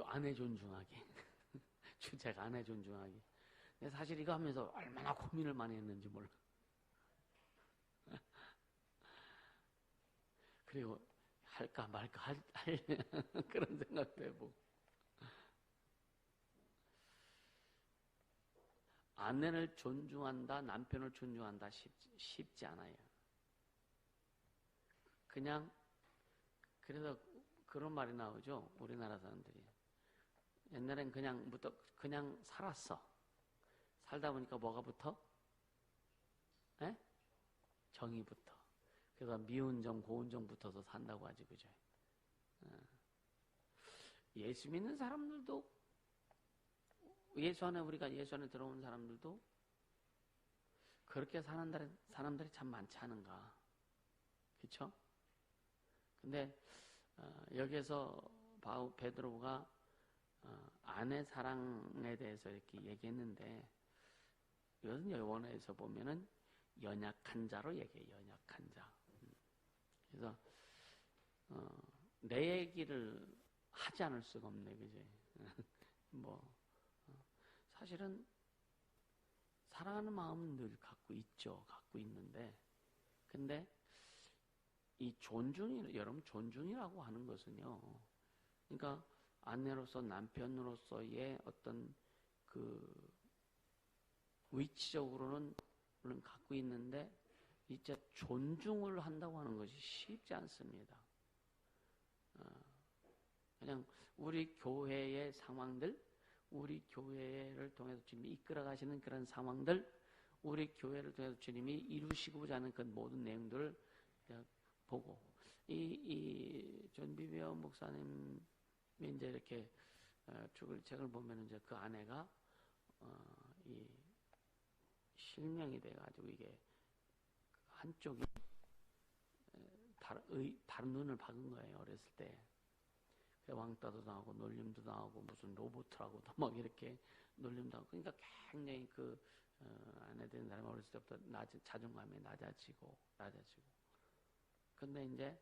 아내 존중하기. 주제가 아내 존중하기. 근데 사실 이거 하면서 얼마나 고민을 많이 했는지 몰라. 그리고 할까 말까 할 그런 생각도 해보고. 아내를 존중한다, 남편을 존중한다 쉽지 않아요. 그냥 그래서 그런 말이 나오죠. 우리나라 사람들이. 옛날엔 그냥 살았어. 살다 보니까 뭐가 붙어? 에? 정이 붙어. 그래서 미운 정, 고운 정 붙어서 산다고 하지, 그죠? 예수 믿는 사람들도, 우리가 예수 안에 들어온 사람들도 그렇게 사는 사람들이 참 많지 않은가. 그쵸? 근데, 여기에서 베드로가 아내 사랑에 대해서 이렇게 얘기했는데, 이것은 원어에서 보면은 연약한 자로 얘기해요. 연약한 자. 그래서 내 얘기를 하지 않을 수가 없네, 그지? 사실은 사랑하는 마음은 늘 갖고 있죠. 갖고 있는데, 근데 이 여러분 존중이라고 하는 것은요. 그러니까 아내로서 남편으로서의 어떤 그 위치적으로는 물론 갖고 있는데 이제 존중을 한다고 하는 것이 쉽지 않습니다. 그냥 우리 교회의 상황들, 우리 교회를 통해서 주님이 이끌어 가시는 그런 상황들, 우리 교회를 통해서 주님이 이루시고자 하는 그 모든 내용들을 보고, 존 비비어 목사님 이제 이렇게 죽을 책을 보면 이제 그 아내가 이 실명이 돼가지고 이게 한쪽이 다른 눈을 박은 거예요. 어렸을 때. 왕따도 당하고 놀림도 당하고 무슨 로봇이라고도 막 이렇게 놀림도 하고. 그러니까 굉장히 그 아내 된 사람이 어렸을 때부터 자존감이 낮아지고. 근데 이제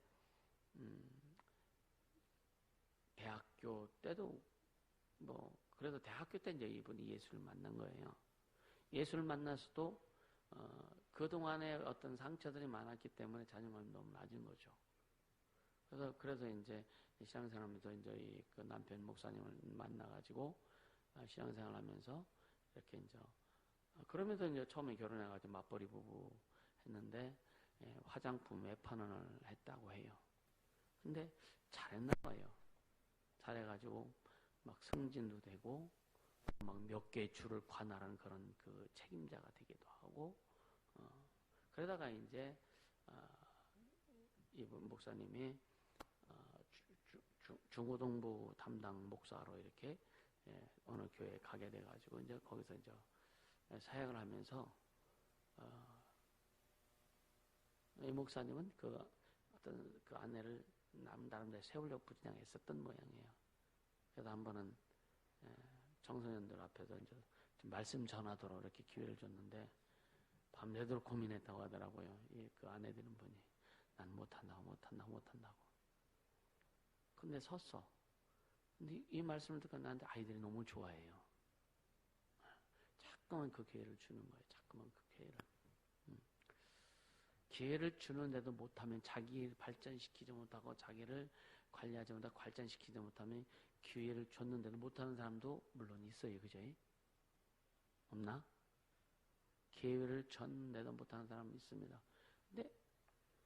대학교 때도 그래도 대학교 때 이제 이분이 예수를 만난 거예요. 예수를 만나서도 그동안에 어떤 상처들이 많았기 때문에 자존감이 너무 낮은 거죠. 그래서 이제 신앙생활하면서 이제 그 남편 목사님을 만나가지고 신앙생활 하면서 이렇게 이제 그러면서 이제 처음에 결혼해가지고 맞벌이 부부 했는데 화장품 외판원을 했다고 해요. 근데 잘했나 봐요. 잘해가지고 막 승진도 되고 막 몇 개의 줄을 관할하는 그런 그 책임자가 되기도 하고 그러다가 이제 이분 목사님이 중고등부 담당 목사로 이렇게 어느 교회에 가게 돼가지고 이제 거기서 이제 사역을 하면서 이 목사님은 어떤 그 아내를 나름대로 세우려고 부진했었던 모양이에요. 그래서 한 번은 청소년들 앞에서 이제 좀 말씀 전하도록 이렇게 기회를 줬는데 밤새도록 고민했다고 하더라고요. 그 아내 되는 분이 난 못한다고. 근데 섰어. 근데 이 말씀을 듣고 나한테 아이들이 너무 좋아해요. 자꾸만 그 기회를 주는 거예요. 자꾸만 그 기회를. 기회를 주는데도 못하면 자기를 발전시키지 못하고 자기를 관리하지 못하고 발전시키지 못하면 기회를 줬는데도 못하는 사람도 물론 있어요. 그죠? 없나? 기회를 줬는데도 못하는 사람이 있습니다. 근데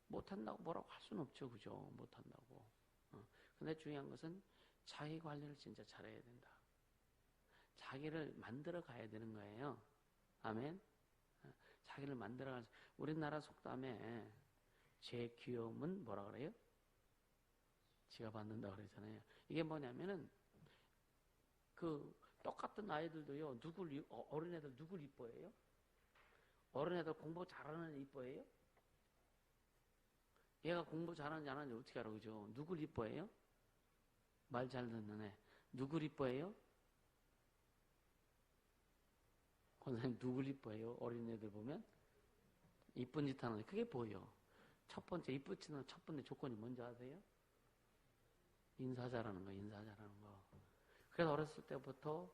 못한다고 뭐라고 할 수는 없죠. 그죠? 못한다고. 근데 중요한 것은 자기 관리를 진짜 잘해야 된다. 자기를 만들어 가야 되는 거예요. 아멘? 자기를 만들어 가서 우리나라 속담에 제 귀여움은 뭐라 그래요? 지가 받는다 그러잖아요. 이게 뭐냐면은 그 똑같은 아이들도요. 어린애들 누굴 이뻐해요? 어린애들 공부 잘하는 애 이뻐해요? 얘가 공부 잘하는지 안 하는지 어떻게 알아? 그죠? 누굴 이뻐해요? 말 잘 듣는 애. 누굴 이뻐해요? 권사님 누굴 이뻐해요? 어린애들 보면? 이쁜 짓 하는 애. 그게 보여. 첫 번째 이쁘지는 첫 번째 조건이 뭔지 아세요? 인사 잘하는 거. 그래서 어렸을 때부터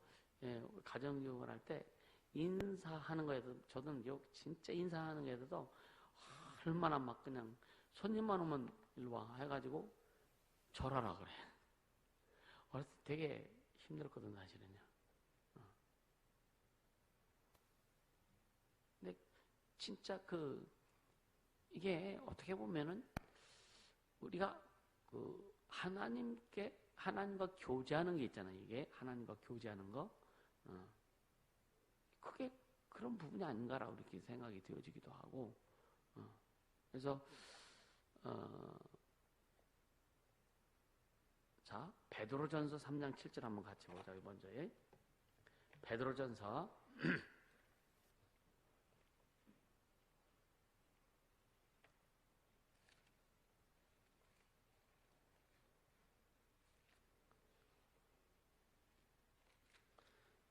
가정교육을 할 때 인사하는 거에도 저는 진짜 인사하는 거에도 얼마나 막 그냥 손님만 오면 일로 와 해가지고 절하라 그래. 어렸을 때 되게 힘들었거든 사실은요. 근데 진짜 이게 어떻게 보면은 우리가 하나님과 교제하는 게 있잖아요. 이게 하나님과 교제하는 거. 그게 그런 부분이 아닌가라고 이렇게 생각이 되어지기도 하고. 그래서 자, 베드로전서 3장 7절 한번 같이 보자. 먼저 베드로전서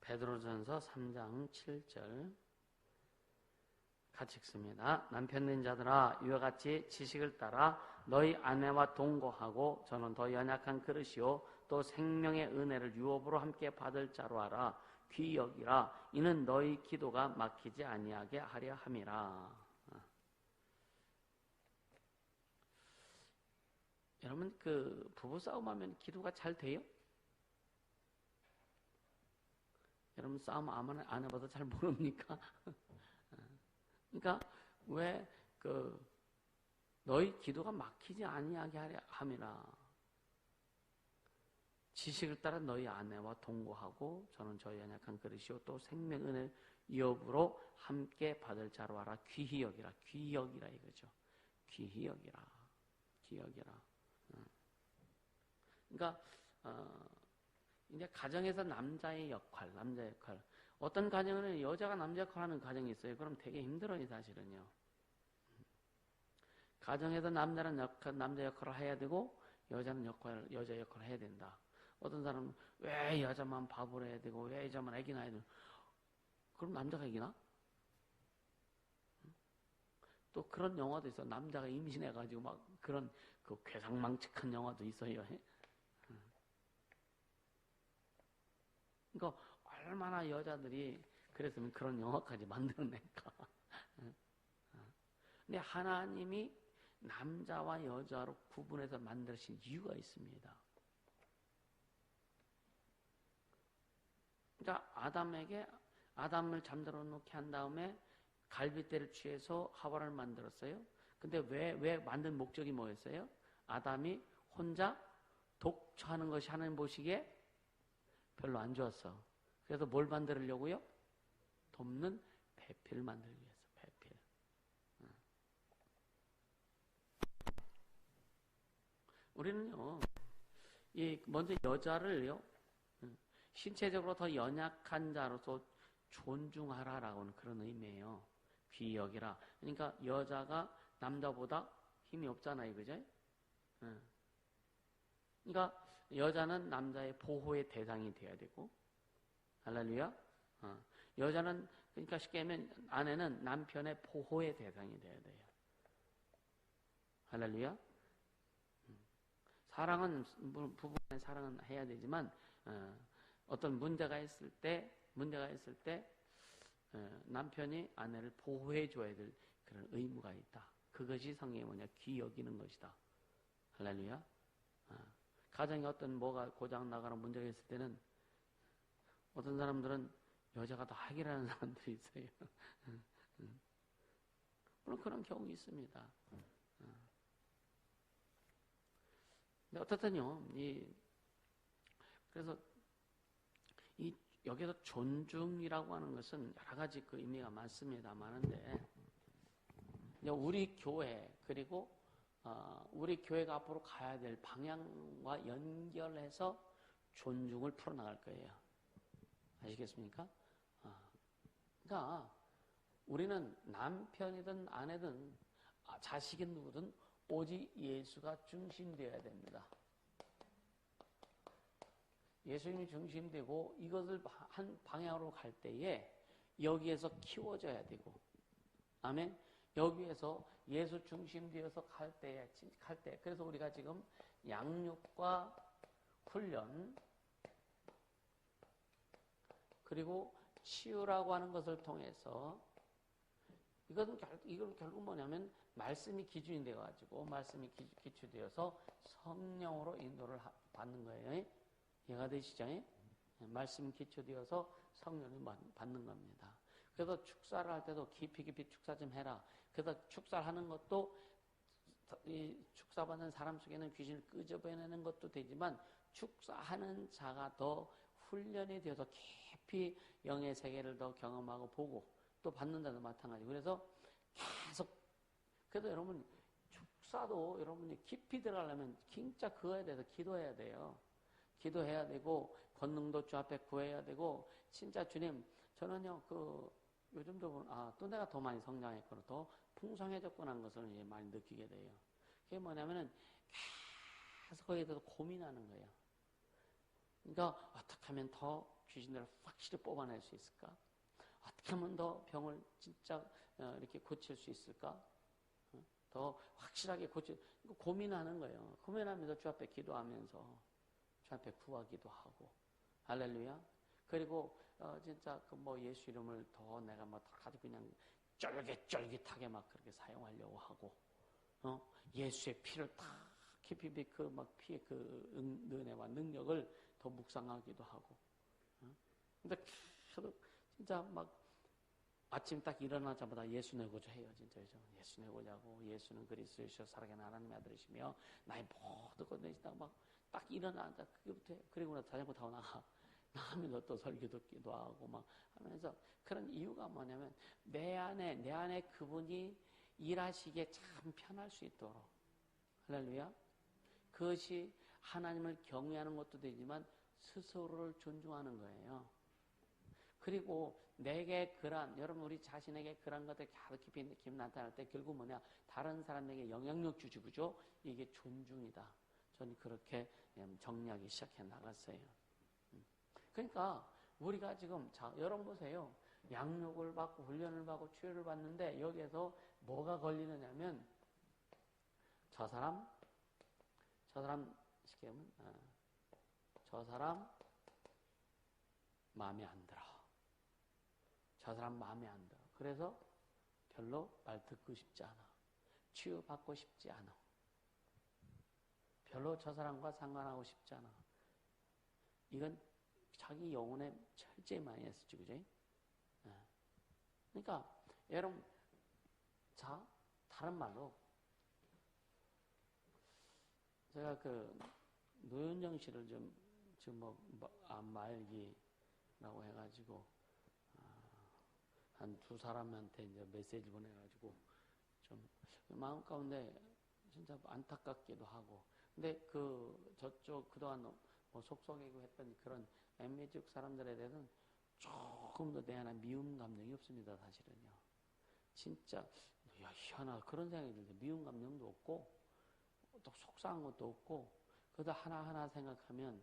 베드로전서 3장 7절 같이 읽습니다. 남편된 자들아 이와 같이 지식을 따라 너희 아내와 동거하고 저는 더 연약한 그릇이요 또 생명의 은혜를 유업으로 함께 받을 자로 알아 귀히 여기라 이는 너희 기도가 막히지 아니하게 하려 함이라. 여러분 부부싸움하면 기도가 잘 돼요? 여러분 싸움 안 해봐도 잘 모릅니까? 그러니까 왜 너희 기도가 막히지 아니하게 하려 함이라. 지식을 따라 너희 아내와 동거하고 저는 저희 연약한 그릇이요 또 생명 은혜 유업으로 함께 받을 자로 알아 귀히 여기라. 귀히 여기라 이거죠. 귀히 여기라. 귀히 여기라. 그러니까 이제 가정에서 남자의 역할. 어떤 가정은 여자가 남자 역할 하는 가정이 있어요. 그럼 되게 힘들어요, 사실은요. 가정에서 남자는 남자 역할을 해야 되고, 여자는 여자 역할을 해야 된다. 어떤 사람은 왜 여자만 밥을 해야 되고, 왜 여자만 애기 낳아야 되고, 그럼 남자가 애기나? 또 그런 영화도 있어. 남자가 임신해가지고 막 그런 괴상망측한 영화도 있어요. 그러니까 얼마나 여자들이 그랬으면 그런 영화까지 만들어낼까. 근데 하나님이 남자와 여자로 구분해서 만드신 이유가 있습니다. 그러니까 아담을 잠들어 놓게 한 다음에 갈빗대를 취해서 하와를 만들었어요. 근데 왜 만든 목적이 뭐였어요? 아담이 혼자 독처하는 것이 하나님 보시기에 별로 안 좋았어. 그래서 뭘 만들려고요? 돕는 배필을 만들기 위해서. 배필. 우리는요, 먼저 여자를요, 신체적으로 더 연약한 자로서 존중하라라고는 그런 의미예요. 귀히 여기라. 그러니까 여자가 남자보다 힘이 없잖아요, 그죠? 그러니까 여자는 남자의 보호의 대상이 돼야 되고, 할렐루야. 여자는 그러니까 쉽게 하면 아내는 남편의 보호의 대상이 돼야 돼요. 할렐루야. 사랑은 부부간의 사랑은 해야 되지만 어떤 문제가 있을 때 남편이 아내를 보호해 줘야 될 그런 의무가 있다. 그것이 성경에 뭐냐? 귀히 여기는 것이다. 할렐루야. 가정에 어떤 뭐가 고장 나거나 문제가 있을 때는 어떤 사람들은 여자가 다 해결하는 사람들이 있어요. 물론 그런 경우 있습니다. 근데 어떻든요. 그래서 여기서 존중이라고 하는 것은 여러 가지 그 의미가 많습니다. 많은데 우리 교회 그리고 우리 교회가 앞으로 가야 될 방향과 연결해서 존중을 풀어나갈 거예요. 아시겠습니까? 그러니까 우리는 남편이든 아내든 자식이 누구든 오직 예수가 중심되어야 됩니다. 예수님이 중심되고 이것을 한 방향으로 갈 때에 여기에서 키워져야 되고, 아멘. 여기에서 예수 중심되어서 갈 때, 그래서 우리가 지금 양육과 훈련, 그리고 치유라고 하는 것을 통해서 이건 결국 뭐냐면 말씀이 기준이 되어가지고 말씀이 기초되어서 성령으로 인도를 받는 거예요. 이해가 되시죠? 말씀이 기초되어서 성령을 받는 겁니다. 그래서 축사를 할 때도 깊이 축사 좀 해라. 그래서 축사를 하는 것도 이 축사받는 사람 속에는 귀신을 끄집어내는 것도 되지만 축사하는 자가 더 훈련이 되어서 깊이 영의 세계를 더 경험하고 보고 또 받는다도 마찬가지고 그래서 계속 그래도 여러분 축사도 여러분이 깊이 들어가려면 진짜 그거에 대해서 기도해야 돼요. 기도해야 되고 권능도 주 앞에 구해야 되고 진짜 주님 저는요 요즘도 또 내가 더 많이 성장했구나 더 풍성해졌구나 하는 것을 이제 많이 느끼게 돼요. 그게 뭐냐면은 계속 거기에 대해서 고민하는 거예요. 그러니까 어떻게 하면 더 귀신들을 확실히 뽑아낼 수 있을까? 어떻게 하면 더 병을 진짜 이렇게 고칠 수 있을까? 더 확실하게 고민하는 거예요. 고민하면서 주 앞에 기도하면서 주 앞에 구하기도 하고 할렐루야. 그리고 진짜 예수 이름을 더 내가 아주 그냥 쫄깃쫄깃하게 막 그렇게 사용하려고 하고 예수의 피를 다 깊이 피의 은혜와 능력을 더 묵상하기도 하고. 근데 계속 진짜 아침 딱 일어나자마자 예수 내고자 해요. 진짜 예수 내고자고 예수는 그리스도이시여 살아계신 하나님의 아들이시며 나의 모든 것 내시다 딱 일어나자 그때부터 그리고 나서 자전거 타고 나가면서 또 설교 듣기도 하고 하면서 그런 이유가 뭐냐면 내 안에 그분이 일하시기에 참 편할 수 있도록 할렐루야. 그것이 하나님을 경외하는 것도 되지만 스스로를 존중하는 거예요. 그리고 내게 여러분 우리 자신에게 그런 것들 깊이 나타날 때 결국 뭐냐 다른 사람에게 영향력 주지 그죠? 이게 존중이다. 저는 그렇게 정리하기 시작해 나갔어요. 그러니까 우리가 지금 여러분 보세요. 양육을 받고 훈련을 받고 치유를 받는데 여기에서 뭐가 걸리느냐면 저 사람 쉽게 하면 저 사람 마음에 안 들어. 저 사람 마음에 안 들어. 그래서 별로 말 듣고 싶지 않아. 치유받고 싶지 않아. 별로 저 사람과 상관하고 싶지 않아. 이건 자기 영혼에 철저히 많이 했었지, 그죠? 그러니까 여러분 다른 말로 제가 노현정 씨를 지금 말기라고 해가지고 한 두 사람한테 이제 메시지 보내가지고 좀 마음 가운데 진짜 안타깝기도 하고 근데 저쪽 그동안 속속이고 했던 그런 엠미족 사람들에 대해서는 조금 더 내 안에 미움 감정이 없습니다. 사실은요. 진짜 희한하다 그런 생각이 들때 미움 감정도 없고 또 속상한 것도 없고 그러다 하나하나 생각하면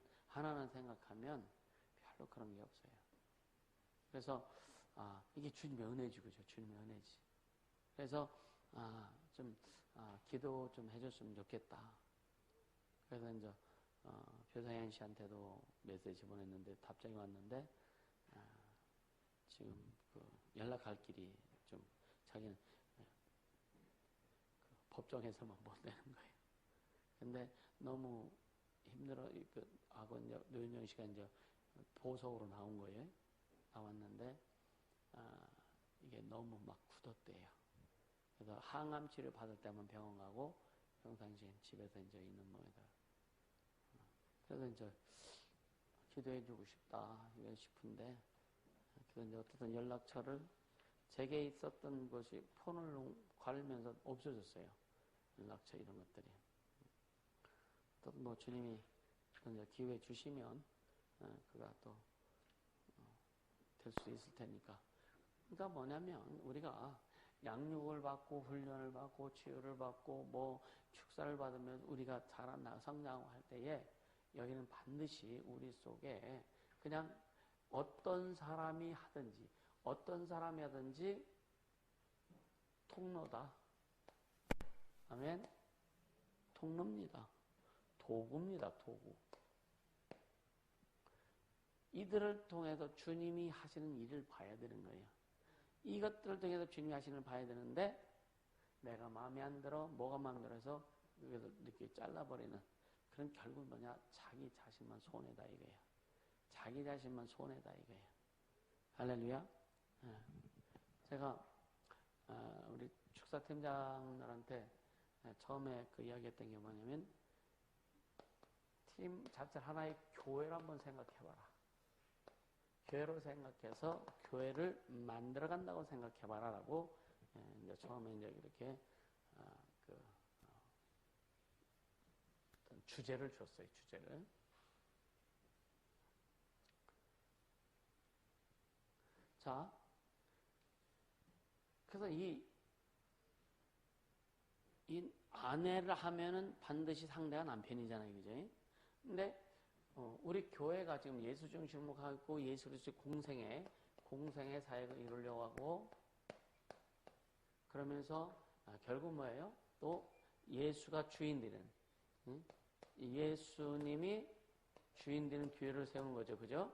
별로 그런 게 없어요. 그래서 이게 주님의 은혜지 그죠? 주님의 은혜지. 그래서 기도 좀 해줬으면 좋겠다. 그래서 이제 표상현 씨한테도 메시지 보냈는데 답장이 왔는데 지금 연락할 길이 좀 자기는 법정에서만 못 내는 거예요. 근데 너무 힘들어 하고 이제 노현정 씨가 이제 보석으로 나온 거예요. 나왔는데 이게 너무 굳었대요. 그래서 항암 치료 받을 때만 병원 가고 평상시엔 집에서 이제 있는 모양이다. 그래서 이제 기도해주고 싶다 싶은데 그래서 이제 어쨌든 연락처를 제게 있었던 것이 폰을 걸면서 없어졌어요. 연락처 이런 것들이. 또 주님이 이제 기회 주시면 그가 또 될 수 있을 테니까. 그러니까 뭐냐면 우리가 양육을 받고 훈련을 받고 치유를 받고 축사를 받으면 우리가 성장하고 할 때에 여기는 반드시 우리 속에 그냥 어떤 사람이 하든지 통로다. 아멘. 통로입니다. 도구입니다. 도구. 이들을 통해서 주님이 하시는 일을 봐야 되는 거예요. 이것들을 통해서 주님이 하시는 걸 봐야 되는데 내가 마음에 안 들어, 뭐가 마음에 들어서 여기서 이렇게 잘라버리는 그런 결국은 뭐냐? 자기 자신만 손해다 이거예요. 자기 자신만 손해다 이거예요. 할렐루야. 제가 우리 축사팀장들한테 처음에 그 이야기했던 게 뭐냐면 팀 자체를 하나의 교회로 한번 생각해봐라. 교회로 생각해서 교회를 만들어간다고 생각해봐라라고 이제 처음에 이제 이렇게 어떤 주제를 줬어요. 주제를. 자, 그래서 이 아내를 하면은 반드시 상대가 남편이잖아요, 그죠? 근데 우리 교회가 지금 예수 중심으로 가고 예수 그리스도의 공생의 사역을 이루려고 하고 그러면서 결국 뭐예요? 또 예수가 주인 되는 예수님이 주인 되는 교회를 세우는 거죠, 그죠?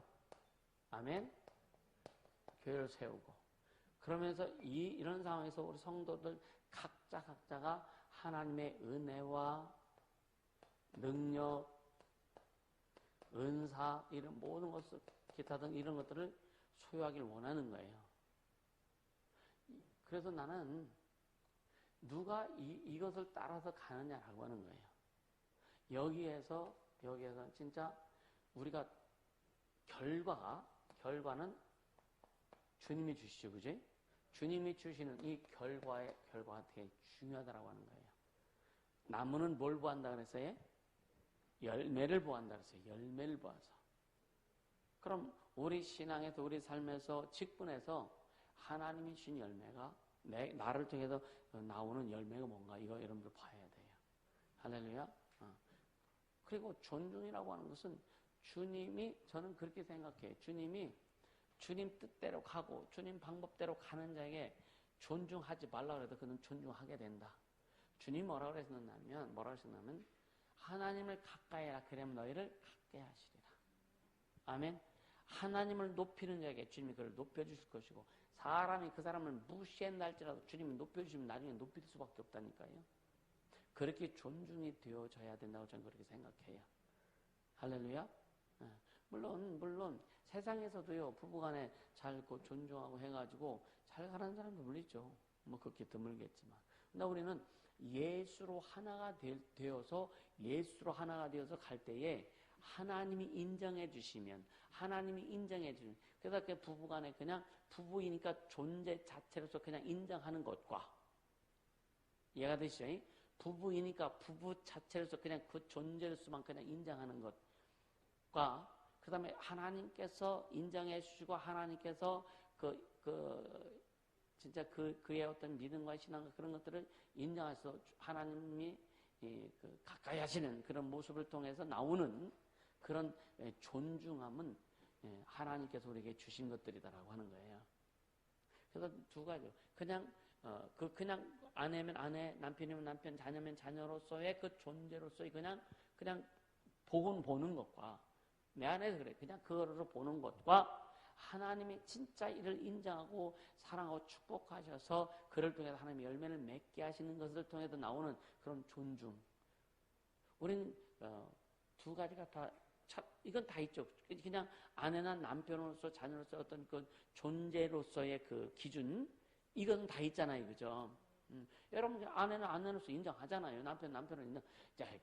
아멘. 교회를 세우고 그러면서 이런 상황에서 우리 성도들 각자가 하나님의 은혜와 능력, 은사 이런 모든 것을 기타 등 이런 것들을 소유하길 원하는 거예요. 그래서 나는 누가 이것을 따라서 가느냐라고 하는 거예요. 여기에서 진짜 우리가 결과는 주님이 주시죠, 그지? 주님이 주시는 이 결과가 되게 중요하다라고 하는 거예요. 나무는 뭘 보한다 그랬어요? 열매를 보한다 그랬어요. 열매를 보아서. 그럼 우리 신앙에서 우리 삶에서 직분에서 하나님이 주신 열매가 나를 통해서 나오는 열매가 뭔가 이거 여러분들 봐야 돼요. 할렐루야. 그리고 존중이라고 하는 것은 저는 그렇게 생각해요. 주님 뜻대로 가고 주님 방법대로 가는 자에게 존중하지 말라 그래도 그는 존중하게 된다. 주님 뭐라고 그러셨냐면 하나님을 가까이 해라. 그러면 너희를 가까이 하시리라. 아멘. 하나님을 높이는 자에게 주님이 그를 높여주실 것이고 사람이 그 사람을 무시한다 할지라도 주님이 높여주시면 나중에 높일 수밖에 없다니까요. 그렇게 존중이 되어져야 된다고 저는 그렇게 생각해요. 할렐루야. 물론 세상에서도요 부부간에 잘 존중하고 해가지고 잘 가는 사람도 물리죠. 뭐 그렇게 드물겠지만. 근데 우리는 예수로 하나가 되어서 갈 때에 하나님이 인정해 주시면 그래서 그 부부간에 그냥 부부이니까 존재 자체로서 그냥 인정하는 것과 이해가 되시죠? 부부이니까 부부 자체로서 그냥 그 존재로서만 그냥 인정하는 것과 그 다음에 하나님께서 인정해 주시고 하나님께서 진짜 그의 어떤 믿음과 신앙과 그런 것들을 인정해서 하나님이 가까이 하시는 그런 모습을 통해서 나오는 그런 존중함은 하나님께서 우리에게 주신 것들이다라고 하는 거예요. 그래서 두 가지. 그냥 아내면 아내, 남편이면 남편, 자녀면 자녀로서의 그 존재로서의 그냥 보는 것과 내 안에서 그래. 그냥 그거로 보는 것과 하나님이 진짜 이를 인정하고 사랑하고 축복하셔서 그를 통해서 하나님의 열매를 맺게 하시는 것을 통해서 나오는 그런 존중. 우리는 두 가지가 이건 다 있죠. 그냥 아내나 남편으로서 자녀로서 어떤 그 존재로서의 그 기준 이건 다 있잖아요, 그죠? 여러분 아내는 아내로서 인정하잖아요. 남편은 인정.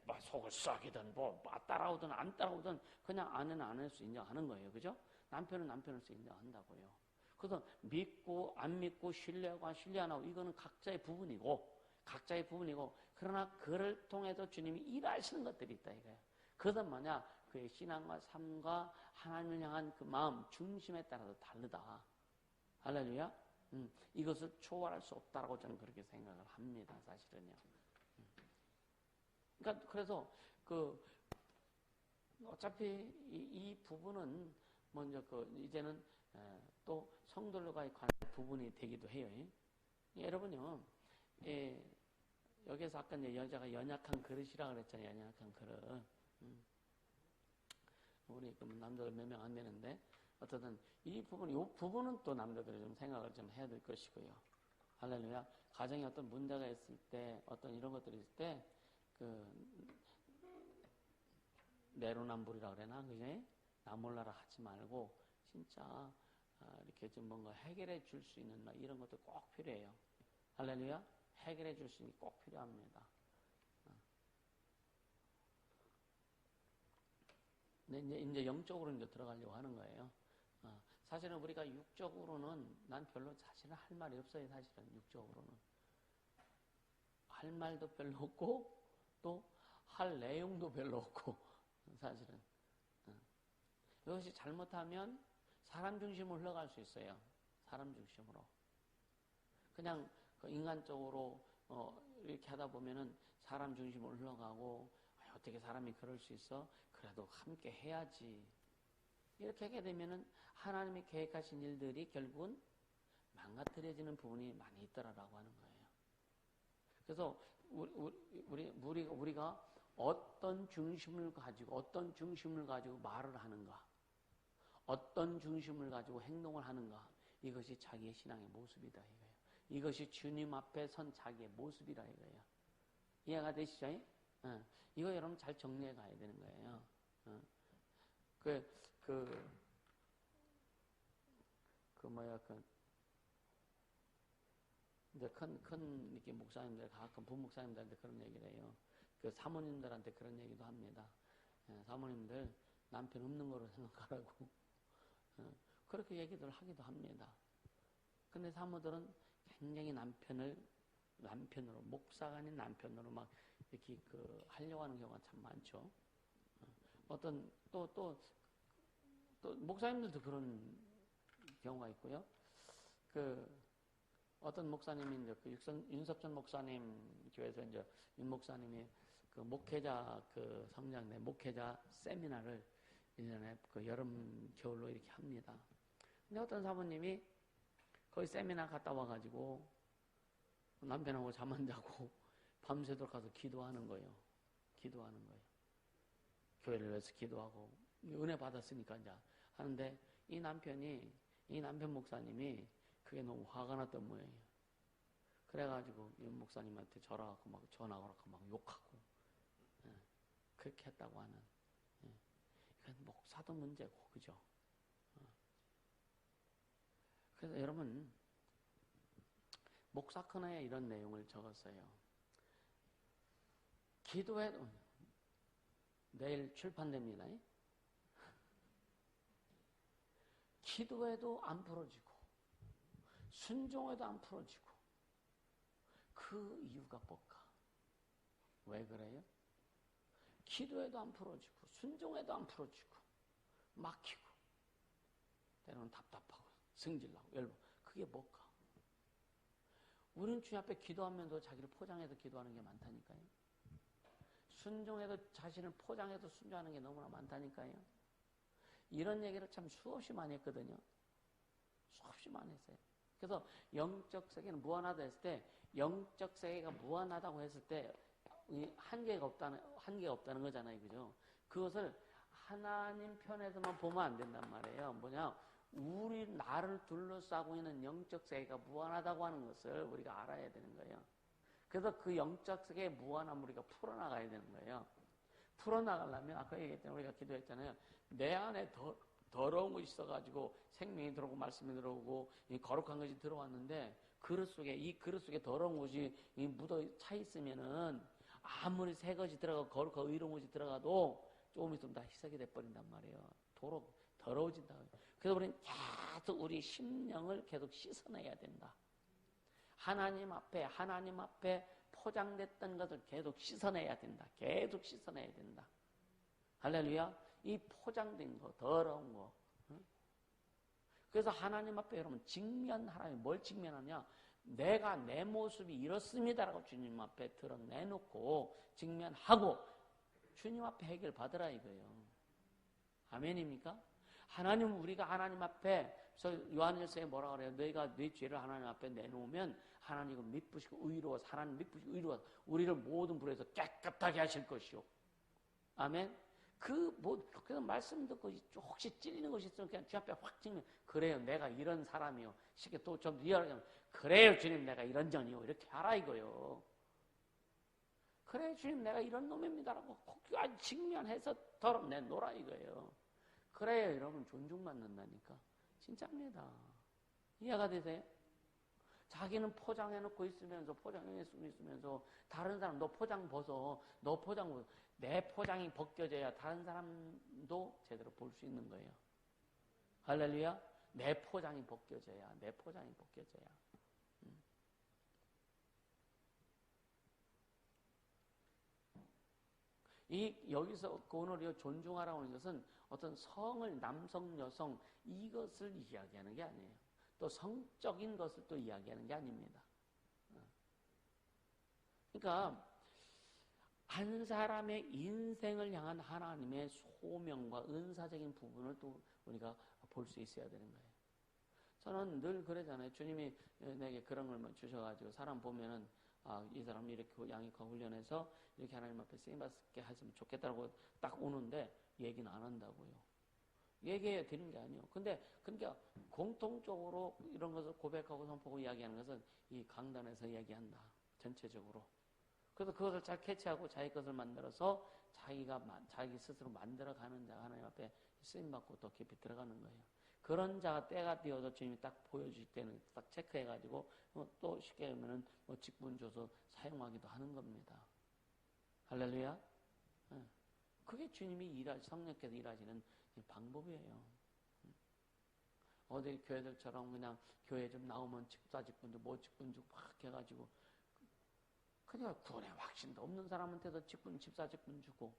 뭐 속을 썩이든 뭐 따라오든 안 따라오든 그냥 아내는 아내로서 인정하는 거예요, 그죠? 남편은 남편으로서 인정한다고요. 그래서 믿고 안 믿고 신뢰하고 신뢰 안 하고 이거는 각자의 부분이고 그러나 그를 통해서 주님이 일하시는 것들이 있다 이거예요. 그것은 뭐냐? 그의 신앙과 삶과 하나님을 향한 그 마음 중심에 따라서 다르다. 할렐루야. 이것을 초월할 수 없다라고 저는 그렇게 생각을 합니다. 사실은요. 그러니까 그래서 어차피 이 부분은 먼저 이제는 또 성도들과의 관계 부분이 되기도 해요. 여러분요, 여기서 아까 이제 여자가 연약한 그릇이라고 그랬잖아요. 연약한 그릇. 우리 남자들 몇 명 안 되는데 어쨌든 이 부분은 또 남자들이 좀 생각을 좀 해야 될 것이고요. 할렐루야. 가정에 어떤 문제가 있을 때, 어떤 이런 것들이 있을 때, 내로남불이라 그러나, 그지? 나 몰라라 하지 말고, 진짜, 이렇게 좀 뭔가 해결해 줄 수 있는 이런 것도 꼭 필요해요. 할렐루야. 해결해 줄 수 있는 게 꼭 필요합니다. 근데 이제 영적으로 이제 들어가려고 하는 거예요. 사실은 우리가 육적으로는 난 별로 사실은 할 말이 없어요. 사실은 육적으로는 할 말도 별로 없고 또 할 내용도 별로 없고 사실은 이것이 잘못하면 사람 중심으로 흘러갈 수 있어요. 사람 중심으로 그냥 인간적으로 이렇게 하다 보면은 사람 중심으로 흘러가고 어떻게 사람이 그럴 수 있어? 그래도 함께 해야지. 이렇게 하게 되면은 하나님이 계획하신 일들이 결국은 망가뜨려지는 부분이 많이 있더라라고 하는 거예요. 그래서 우리가 어떤 중심을 가지고 말을 하는가, 어떤 중심을 가지고 행동을 하는가, 이것이 자기의 신앙의 모습이다 이거예요. 이것이 주님 앞에 선 자기의 모습이라 이거예요. 이해가 되시죠? 이거 여러분 잘 정리해 가야 되는 거예요. 이제 큰 이렇게 목사님들, 가끔 부목사님들한테 그런 얘기를 해요. 사모님들한테 그런 얘기도 합니다. 사모님들 남편 없는 거로 생각하라고. 그렇게 얘기들 하기도 합니다. 근데 사모들은 굉장히 남편으로, 목사가 아닌 남편으로 막 이렇게 하려고 하는 경우가 참 많죠. 또 목사님들도 그런 경우가 있고요. 어떤 목사님이 이제 윤석천 목사님 교회에서 이제 윤 목사님이 목회자 성장대 목회자 세미나를 1년에 여름 겨울로 이렇게 합니다. 근데 어떤 사모님이 거기 세미나 갔다 와가지고 남편하고 잠 안 자고 밤새도록 가서 기도하는 거예요. 교회를 위해서 기도하고 은혜 받았으니까 이제 하는데 이 남편 목사님이 그게 너무 화가 났던 모양이에요. 그래가지고 윤 목사님한테 전화하고 막 욕하고 그렇게 했다고 하는. 이건 목사도 문제고 그죠? 그래서 여러분 목사 큰아에 이런 내용을 적었어요. 기도해도 내일 출판됩니다. 기도해도 안 풀어지고 순종해도 안 풀어지고 그 이유가 뭘까? 왜 그래요? 기도해도 안 풀어지고 순종해도 안 풀어지고 막히고 때로는 답답하고 승질나고 열받고 그게 뭘까? 우리는 주님 앞에 기도하면서 자기를 포장해서 기도하는 게 많다니까요. 순종해도 자신을 포장해서 순종하는 게 너무나 많다니까요. 이런 얘기를 참 수없이 많이 했거든요. 수없이 많이 했어요. 그래서 영적 세계는 무한하다 했을 때 영적 세계가 무한하다고 했을 때 한계가 없다는 거잖아요. 그죠? 그것을 하나님 편에서만 보면 안 된단 말이에요. 나를 둘러싸고 있는 영적 세계가 무한하다고 하는 것을 우리가 알아야 되는 거예요. 그래서 그 영적 세계의 무한함을 우리가 풀어나가야 되는 거예요. 풀어나가려면 아까 얘기했잖아요. 우리가 기도했잖아요. 내 안에 더러운 것이 있어가지고 생명이 들어오고 말씀이 들어오고 거룩한 것이 들어왔는데 이 그릇 속에 더러운 것이 묻어 차 있으면은 아무리 새 것이 들어가고 거룩하고 의로운 것이 들어가도 조금 있으면 다 희석이 돼버린단 말이에요. 더러워진다. 그래서 우리는 계속 우리 심령을 계속 씻어내야 된다. 하나님 앞에 포장됐던 것을 계속 씻어내야 된다. 계속 씻어내야 된다. 할렐루야. 이 포장된 거, 더러운 거. 그래서 하나님 앞에 여러분 직면하라면 뭘 직면하냐? 내가 내 모습이 이렇습니다라고 주님 앞에 드러내놓고 직면하고 주님 앞에 해결 받으라 이거예요. 아멘입니까? 우리가 하나님 앞에 요한일서에 뭐라 그래요? 너희가 네 죄를 하나님 앞에 내놓으면 하나님은 미쁘시고 의로워서 하나님 미쁘시고 의로워서 우리를 모든 불에서 깨끗하게 하실 것이요. 아멘. 그래서 말씀 듣고 혹시 찔리는 것이 있으면 그냥 주 앞에 확 찍으면, 그래요, 내가 이런 사람이요. 쉽게 또 좀 리얼하게, 그래요, 주님, 내가 이런 전이요. 이렇게 하라 이거요. 그래, 주님, 내가 이런 놈입니다라고 직면해서 덜어내놓으라 이거예요. 그래요, 여러분, 존중받는다니까. 진짜입니다. 이해가 되세요? 자기는 포장해놓고 있으면서, 다른 사람, 너 포장 벗어. 내 포장이 벗겨져야 다른 사람도 제대로 볼 수 있는 거예요. 할렐루야? 내 포장이 벗겨져야. 여기서 오늘 존중하라고 하는 것은 어떤 성을, 남성, 여성, 이것을 이야기하는 게 아니에요. 또 성적인 것을 또 이야기하는 게 아닙니다. 그러니까 한 사람의 인생을 향한 하나님의 소명과 은사적인 부분을 또 우리가 볼 수 있어야 되는 거예요. 저는 늘 그러잖아요. 주님이 내게 그런 걸 주셔가지고 사람 보면은 이 사람 이렇게 양육과 훈련해서 이렇게 하나님 앞에 쓰임받게 하시면 좋겠다고 딱 오는데 얘기는 안 한다고요. 얘기해야 되는 게 아니에요. 근데 그러니까 공통적으로 이런 것을 고백하고 선포하고 이야기하는 것은 이 강단에서 이야기한다. 전체적으로. 그래서 그것을 잘 캐치하고 자기 것을 만들어서 자기 스스로 만들어가는 자가 하나님 앞에 쓰임받고 더 깊이 들어가는 거예요. 그런 자가 때가 되어서 주님이 딱 보여주실 때는 딱 체크해가지고 또 쉽게 하면은 직분 줘서 사용하기도 하는 겁니다. 할렐루야. 그게 주님이 성령께서 일하시는 방법이에요. 어디 교회들처럼 그냥 교회 좀 나오면 직분도 직분 주고 막 해가지고 그냥 구원의 확신도 없는 사람한테도 집사 직분 주고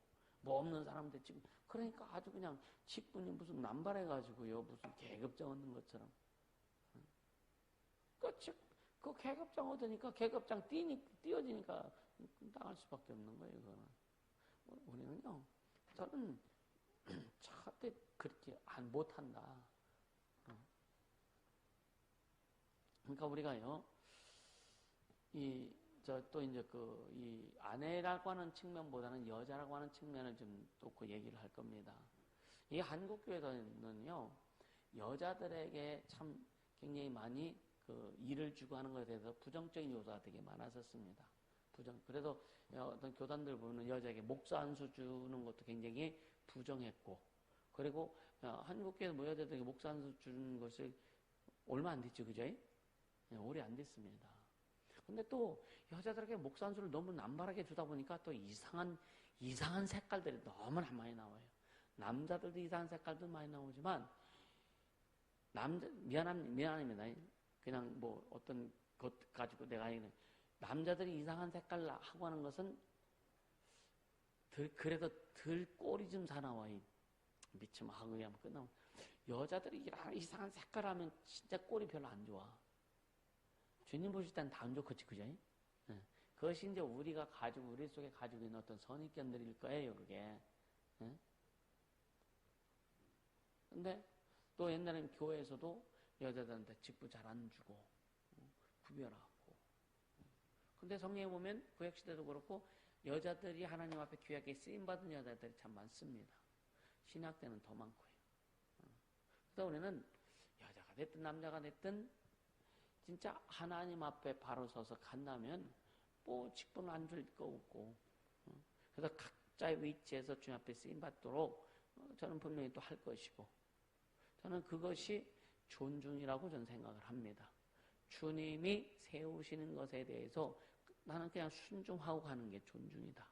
없는 사람한테 직분, 그러니까 아주 그냥 직분이 무슨 남발해가지고요, 무슨 계급장 얻는 것처럼. 그 계급장 얻으니까 계급장 띄어지니까 당할 수밖에 없는 거예요, 이거는. 우리는요, 저는 절대 그렇게 못한다. 그러니까 우리가요, 이 아내라고 하는 측면보다는 여자라고 하는 측면을 좀 또 그 얘기를 할 겁니다. 이 한국교회는요, 여자들에게 참 굉장히 많이 일을 주고 하는 것에 대해서 부정적인 요소가 되게 많았었습니다. 그래서 어떤 교단들 보면 여자에게 목사 안수 주는 것도 굉장히 부정했고, 그리고 한국교회 여자들에게 목사 안수 주는 것이 얼마 안 됐죠, 그죠? 오래 안 됐습니다. 근데 또 여자들에게 목사 안수를 너무 남발하게 주다 보니까 또 이상한 색깔들이 너무나 많이 나와요. 남자들도 이상한 색깔도 많이 나오지만 미안합니다. 그냥 어떤 것 가지고 내가 얘기는, 남자들이 이상한 색깔 하고 하는 것은 그래도 덜 꼬리 좀 사나워요. 미치면 하고 하면 끝나고, 여자들이 이상한 색깔 하면 진짜 꼴이 별로 안 좋아. 주님 보실 때는 다 안 좋겠지, 그죠? 네. 그것이 이제 우리 속에 가지고 있는 어떤 선입견들일 거예요, 그게. 네? 근데 또 옛날에는 교회에서도 여자들한테 직분 잘 안 주고, 구별하고. 근데 성경에 보면 구약시대도 그렇고, 여자들이 하나님 앞에 귀하게 쓰임받은 여자들이 참 많습니다. 신약 때는 더 많고요. 그래서 우리는 여자가 됐든 남자가 됐든 진짜 하나님 앞에 바로 서서 간다면 직분 안 줄 거 없고, 그래서 각자의 위치에서 주님 앞에 쓰임받도록 저는 분명히 또 할 것이고, 저는 그것이 존중이라고 저는 생각을 합니다. 주님이 세우시는 것에 대해서 나는 그냥 순종하고 가는 게 존중이다.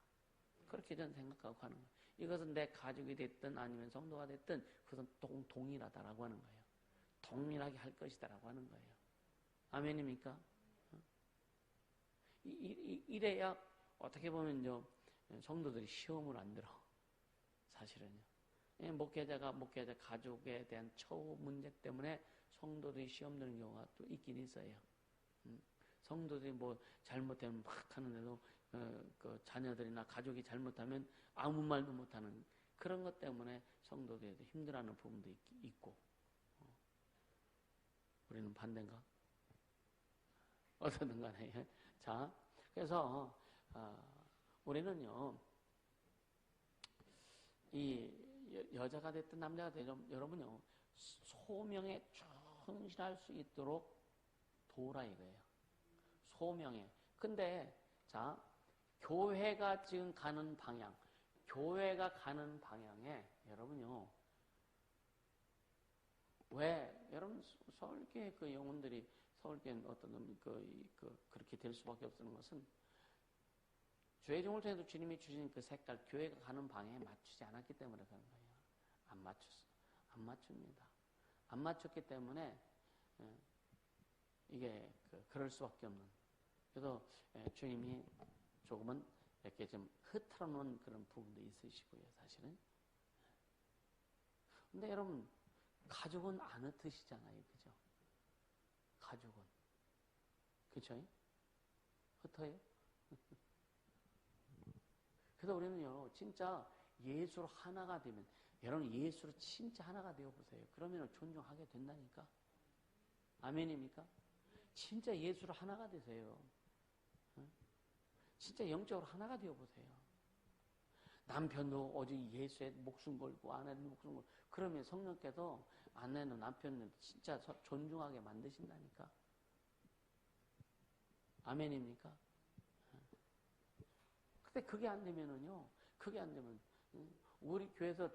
그렇게 저는 생각하고 가는 거예요. 이것은 내 가족이 됐든 아니면 성도가 됐든 그것은 동일하다라고 하는 거예요. 동일하게 할 것이다라고 하는 거예요. 아멘입니까? 이래야 어떻게 보면요, 성도들이 시험을 안 들어. 사실은요. 목회자 가족에 대한 처우 문제 때문에 성도들이 시험 드는 경우가 또 있긴 있어요. 성도들이 잘못되면 막 하는데도 그 자녀들이나 가족이 잘못하면 아무 말도 못하는 그런 것 때문에 성도들이 힘들어하는 부분도 있고. 우리는 반대인가? 어떻든 간에. 자, 그래서 우리는요, 이 여자가 됐든 남자가 됐든 여러분요, 소명에 충실할 수 있도록 도우라 이거예요. 소명에. 근데 자, 교회가 지금 가는 방향, 교회가 가는 방향에 여러분요, 왜 여러분 서울교회 그 영혼들이 서울교회는 어떤 놈이 그렇게 될 수밖에 없는 것은 죄종을 통해서 주님이 주신 그 색깔, 교회가 가는 방향에 맞추지 않았기 때문에 그런 거예요. 안 맞췄어. 안 맞춥니다. 안 맞췄기 때문에 이게 그럴 수밖에 없는. 그래서 주님이 조금은 이렇게 좀 흐트러 놓은 그런 부분도 있으시고요, 사실은. 근데 여러분, 가족은 안 흩으시잖아요, 그죠? 가족은. 그쵸? 흩어요? 그래서 우리는요, 진짜 예수로 하나가 되면, 여러분 예수로 진짜 하나가 되어보세요. 그러면 존중하게 된다니까? 아멘입니까? 진짜 예수로 하나가 되세요. 진짜 영적으로 하나가 되어보세요. 남편도 오직 예수의 목숨 걸고 아내도 목숨 걸고 그러면 성령께서 아내는 남편은 진짜 존중하게 만드신다니까? 아멘입니까? 근데 그게 안 되면은요, 그게 안 되면, 우리 교회에서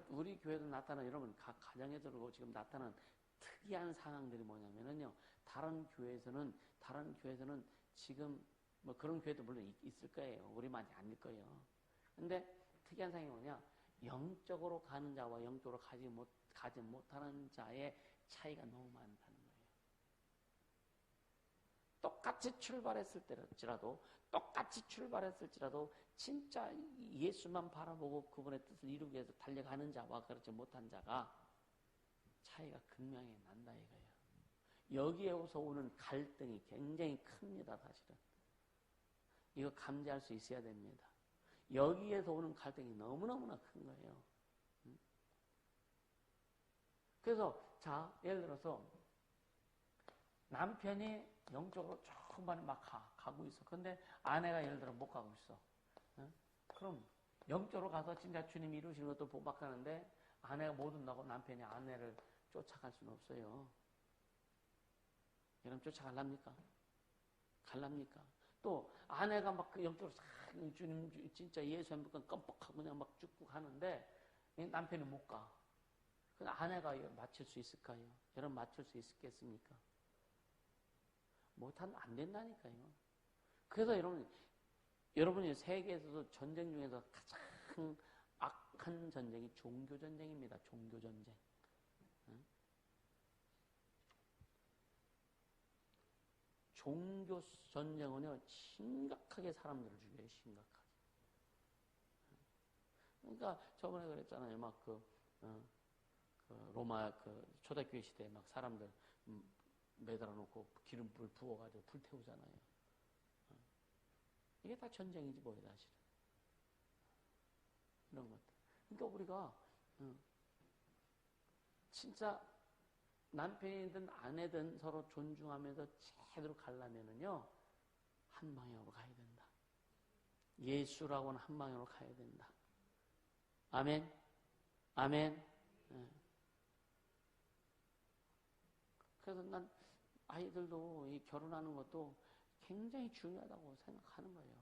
나타나는, 여러분, 각 가정에서도 지금 나타나는 특이한 상황들이 뭐냐면은요, 다른 교회에서는 지금, 뭐 그런 교회도 물론 있을 거예요. 우리만이 아닐 거예요. 근데 특이한 상황이 뭐냐, 영적으로 가는 자와 영적으로 가지 못하는 자의 차이가 너무 많다는 거예요. 똑같이 출발했을지라도 진짜 예수만 바라보고 그분의 뜻을 이루기 위해서 달려가는 자와 그렇지 못한 자가 차이가 극명히 난다 이거예요. 여기에서 오는 갈등이 굉장히 큽니다, 사실은. 이거 감지할 수 있어야 됩니다. 여기에서 오는 갈등이 너무너무나 큰 거예요. 그래서 자, 예를 들어서 남편이 영적으로 조금만 막 가고 있어. 근데 아내가 예를 들어 못 가고 있어. 그럼 영적으로 가서 진짜 주님이 이루시는 것도 복받하는데 아내가 못 온다고 남편이 아내를 쫓아갈 수는 없어요. 여러분 쫓아갈랍니까? 갈랍니까? 또 아내가 막 그 영적으로 싹 주님 진짜 예수 믿고 껌뻑하고 그냥 막 죽고 가는데 남편이 못 가. 그럼 아내가 맞출 수 있을까요? 여러분 맞출 수 있겠습니까? 못하면 안 된다니까요. 그래서 여러분이 세계에서도 전쟁 중에서 가장 악한 전쟁이 종교전쟁입니다. 종교전쟁. 종교전쟁은요, 심각하게 사람들을 죽여요, 심각하게. 그러니까 저번에 그랬잖아요. 막 로마 초대교회 시대에 막 사람들 매달아 놓고 기름불 부어가지고 불 태우잖아요. 이게 다 전쟁이지 뭐예요, 사실은. 이런 것들. 그러니까 우리가 진짜 남편이든 아내든 서로 존중하면서 제대로 가려면은요, 한 방향으로 가야 된다. 예수라고는 한 방향으로 가야 된다. 아멘? 아멘? 네. 그래서 난 아이들도 이 결혼하는 것도 굉장히 중요하다고 생각하는 거예요.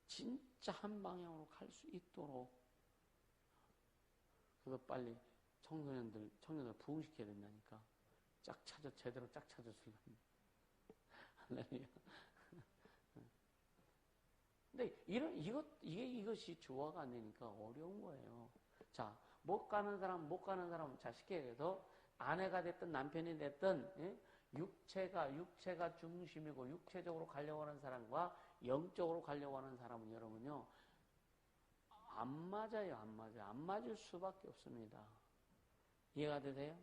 진짜 한 방향으로 갈 수 있도록 그래서 빨리 청년들 부흥시켜야 된다니까. 제대로 짝 찾아주려면. 할렐루야. 근데 이것이 조화가 안 되니까 어려운 거예요. 자, 못 가는 사람, 자, 쉽게 얘기해서 아내가 됐든 남편이 됐든, 예? 육체가 중심이고 육체적으로 가려고 하는 사람과 영적으로 가려고 하는 사람은 여러분요, 안 맞아요. 안 맞을 수밖에 없습니다. 이해가 되세요?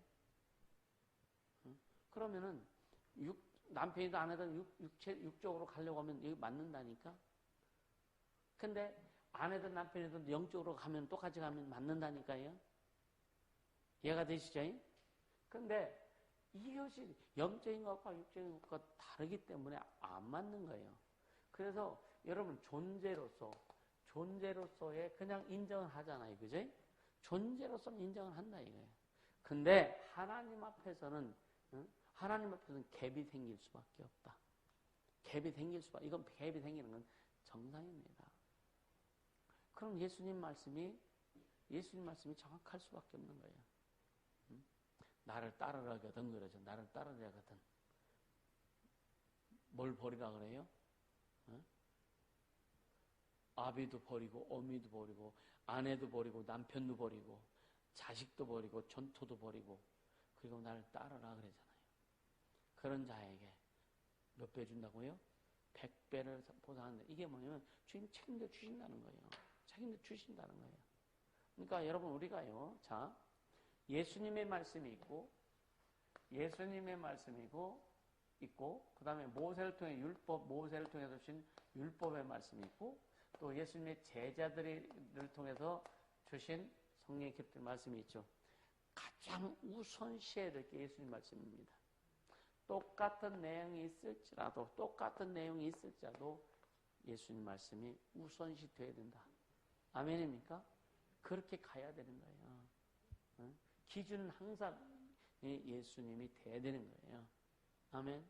그러면은 남편이든 아내든 육적으로 가려고 하면 여기 맞는다니까? 근데 아내든 남편이든 영적으로 가면 똑같이 가면 맞는다니까요? 이해가 되시죠? 근데 이것이 영적인 것과 육적인 것과 다르기 때문에 안 맞는 거예요. 그래서 여러분 존재로서 존재로서의 그냥 인정을 하잖아요. 그죠? 존재로서는 인정을 한다 이거예요. 근데 하나님 앞에서는 하나님 앞에서는 갭이 생길 수밖에 없다. 갭이 생길 수밖에. 이건 갭이 생기는 건 정상입니다. 그럼 예수님 말씀이 정확할 수밖에 없는 거예요. 나를 따르라거든 그러죠. 나를 따르라거든. 뭘 버리라 그래요? 아비도 버리고 어미도 버리고 아내도 버리고 남편도 버리고 자식도 버리고 전토도 버리고 그리고 나를 따르라 그러잖아요. 그런 자에게 몇 배 준다고요? 100배를 보상한다. 이게 뭐냐면 주님 책임져 주신다는 거예요. 책임져 주신다는 거예요. 그러니까 여러분 우리가요. 자, 예수님의 말씀이 있고 그 다음에 모세를 통해 모세를 통해서 주신 율법의 말씀이 있고 또 예수님의 제자들을 통해서 주신 성령의 기록된 말씀이 있죠. 가장 우선시해야 될 게 예수님 말씀입니다. 똑같은 내용이 있을지라도 예수님 말씀이 우선시 돼야 된다. 아멘입니까? 그렇게 가야 되는 거예요. 기준은 항상 예수님이 돼야 되는 거예요. 아멘.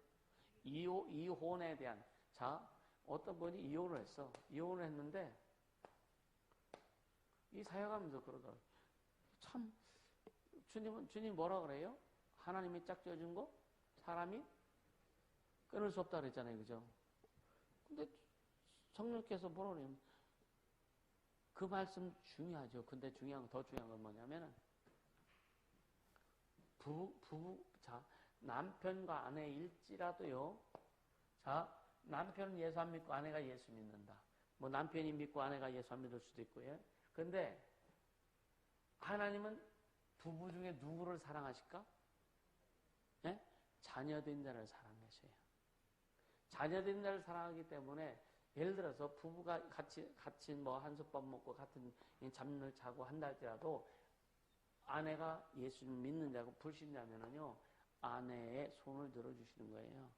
이혼에 대한, 자, 어떤 분이 이혼을 했어. 이혼을 했는데, 이 사역하면서 그러더라고요. 참, 주님 뭐라 그래요? 하나님이 짝지어준 거? 사람이 끊을 수 없다 그랬잖아요. 그죠? 근데 성령께서 뭐라 그래요? 그 말씀 중요하죠. 근데 더 중요한 건 뭐냐면은, 자, 남편과 아내일지라도요, 자, 남편은 예수 안 믿고 아내가 예수 믿는다. 뭐 남편이 믿고 아내가 예수 안 믿을 수도 있고요. 근데 하나님은 부부 중에 누구를 사랑하실까? 네? 자녀된 자를 사랑하셔요. 자녀된 자를 사랑하기 때문에 예를 들어서 부부가 같이 뭐 한솥밥 먹고 같은 잠을 자고 한다 할지라도 아내가 예수님 믿는 자고 불신자면은요 아내의 손을 들어주시는 거예요.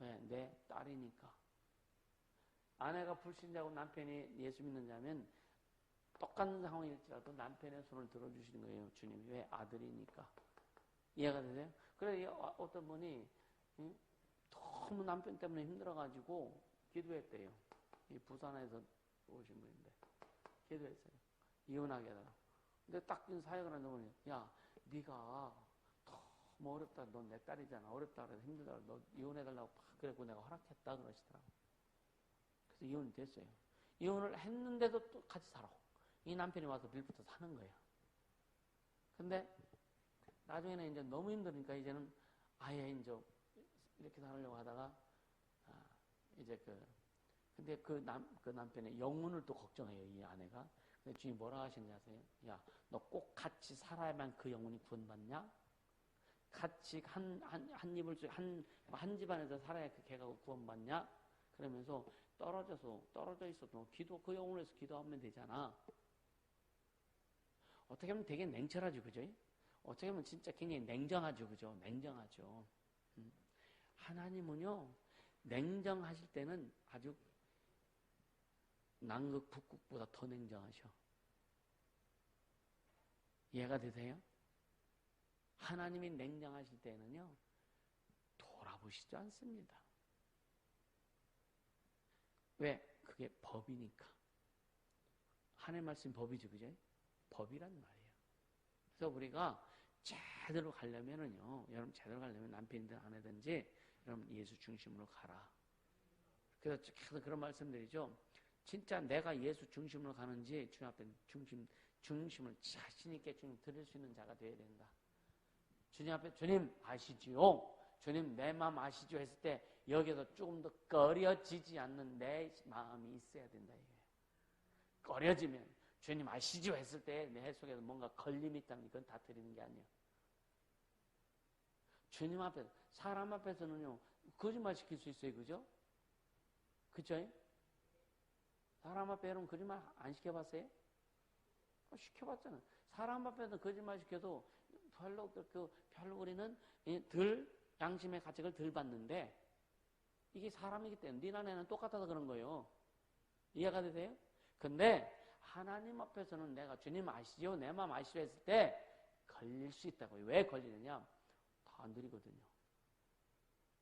왜? 내 딸이니까. 아내가 불신자고 남편이 예수 믿는 자면 똑같은 상황일지라도 남편의 손을 들어주시는 거예요. 주님이. 왜? 아들이니까. 이해가 되세요? 그래서 어떤 분이 너무 남편 때문에 힘들어가지고 기도했대요. 이 부산에서 오신 분인데 기도했어요. 이혼하게 해달라고. 근데 딱 사역을 하는 분이 야 네가 너무 어렵다. 넌 내 딸이잖아. 어렵다 그래서 힘들다. 너 이혼해달라고 그래고 내가 허락했다 그러시더라고. 그래서 이혼이 됐어요. 이혼을 했는데도 또 같이 살아. 이 남편이 와서 빌부터 사는 거예요. 근데 나중에는 이제 너무 힘드니까 이제는 아예 이제 이렇게 살려고 하다가 이제 근데 그 남편의 영혼을 또 걱정해요. 이 아내가. 근데 주님 뭐라 하시는지 아세요? 야, 너 꼭 같이 살아야만 그 영혼이 구원받냐? 같이 한 집안에서 살아야 그 개가 구원받냐? 그러면서 떨어져 있어도 그 영혼을 위해서 기도하면 되잖아. 어떻게 하면 되게 냉철하죠, 그죠? 어떻게 하면 진짜 굉장히 냉정하죠, 그죠? 냉정하죠. 하나님은요, 냉정하실 때는 아주 남극, 북극보다 더 냉정하셔. 이해가 되세요? 하나님이 냉정하실 때는요, 돌아보시지 않습니다. 왜? 그게 법이니까. 하나님 말씀 법이죠, 그죠? 법이란 말이에요. 그래서 우리가 제대로 가려면은요, 여러분 제대로 가려면 남편이든 아내든지 여러분 예수 중심으로 가라. 그래서 계속 그런 말씀드리죠. 진짜 내가 예수 중심으로 가는지 주님 앞에 중심을 자신 있게 주님 드릴 수 있는 자가 되어야 된다. 주님 앞에 주님 아시지요? 주님 내 마음 아시죠? 했을 때 여기서 조금 더 꺼려지지 않는 내 마음이 있어야 된다. 이게. 꺼려지면 주님 아시죠? 했을 때 내 속에서 뭔가 걸림이 있다면 이건 다 드리는 게 아니에요. 주님 앞에서, 사람 앞에서는요, 거짓말 시킬 수 있어요. 그죠? 그죠? 사람 앞에 여러분 거짓말 안 시켜봤어요? 시켜봤잖아요. 사람 앞에서 거짓말 시켜도 별로 우리는 양심의 가책을 덜 받는데 이게 사람이기 때문에 네 안에는 똑같아서 그런 거예요. 이해가 되세요? 근데 하나님 앞에서는 내가 주님 아시죠? 내 마음 아시죠? 했을 때 걸릴 수 있다고요. 왜 걸리느냐? 다 안 드리거든요.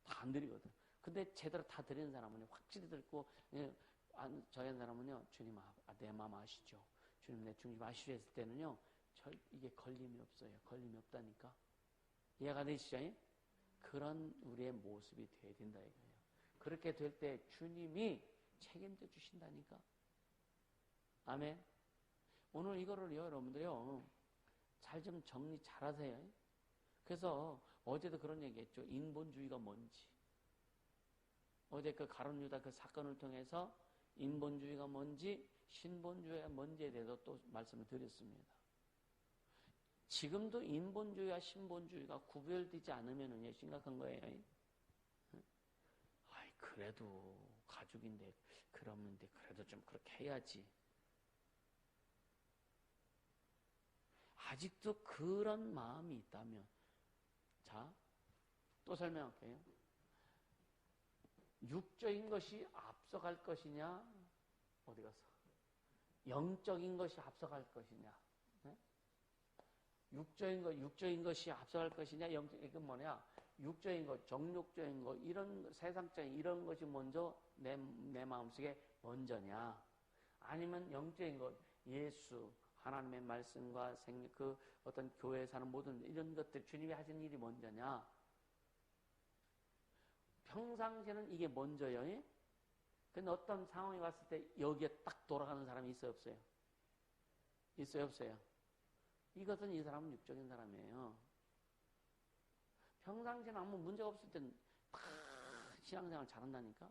다 안 드리거든. 근데 제대로 다 드리는 사람은 확실히 듣고 저희 사람은요. 주님 내 마음 아시죠? 주님 내 중심 아시죠? 했을 때는요. 이게 걸림이 없어요. 걸림이 없다니까. 이해가 되시죠? 그런 우리의 모습이 되어야 된다 이거예요. 그렇게 될 때 주님이 책임져 주신다니까. 아멘. 오늘 이거를요, 여러분들요, 잘 좀 정리 잘 하세요. 그래서 어제도 그런 얘기 했죠. 인본주의가 뭔지. 어제 그 가룟 유다 그 사건을 통해서 인본주의가 뭔지, 신본주의가 뭔지에 대해서 또 말씀을 드렸습니다. 지금도 인본주의와 신본주의가 구별되지 않으면은요, 심각한 거예요. 아이, 그래도 가족인데, 그러는데, 그래도 좀 그렇게 해야지. 아직도 그런 마음이 있다면, 자, 또 설명할게요. 육적인 것이 앞서갈 것이냐, 어디 가서? 영적인 것이 앞서갈 것이냐. 네? 육적인 것이 앞서갈 것이냐, 이건 뭐냐? 육적인 것, 정욕적인 것, 이런 세상적인 이런 것이 먼저 내 마음속에 먼저냐? 아니면 영적인 것, 예수, 하나님의 말씀과 그 어떤 교회에 사는 모든 이런 것들, 주님이 하신 일이 먼저냐? 평상시에는 이게 먼저요. 근데 어떤 상황이 왔을 때 여기에 딱 돌아가는 사람이 있어요, 없어요? 있어요, 없어요? 이것은 이 사람은 육적인 사람이에요. 평상시에는 아무 문제가 없을 때는 다 신앙생활 잘한다니까?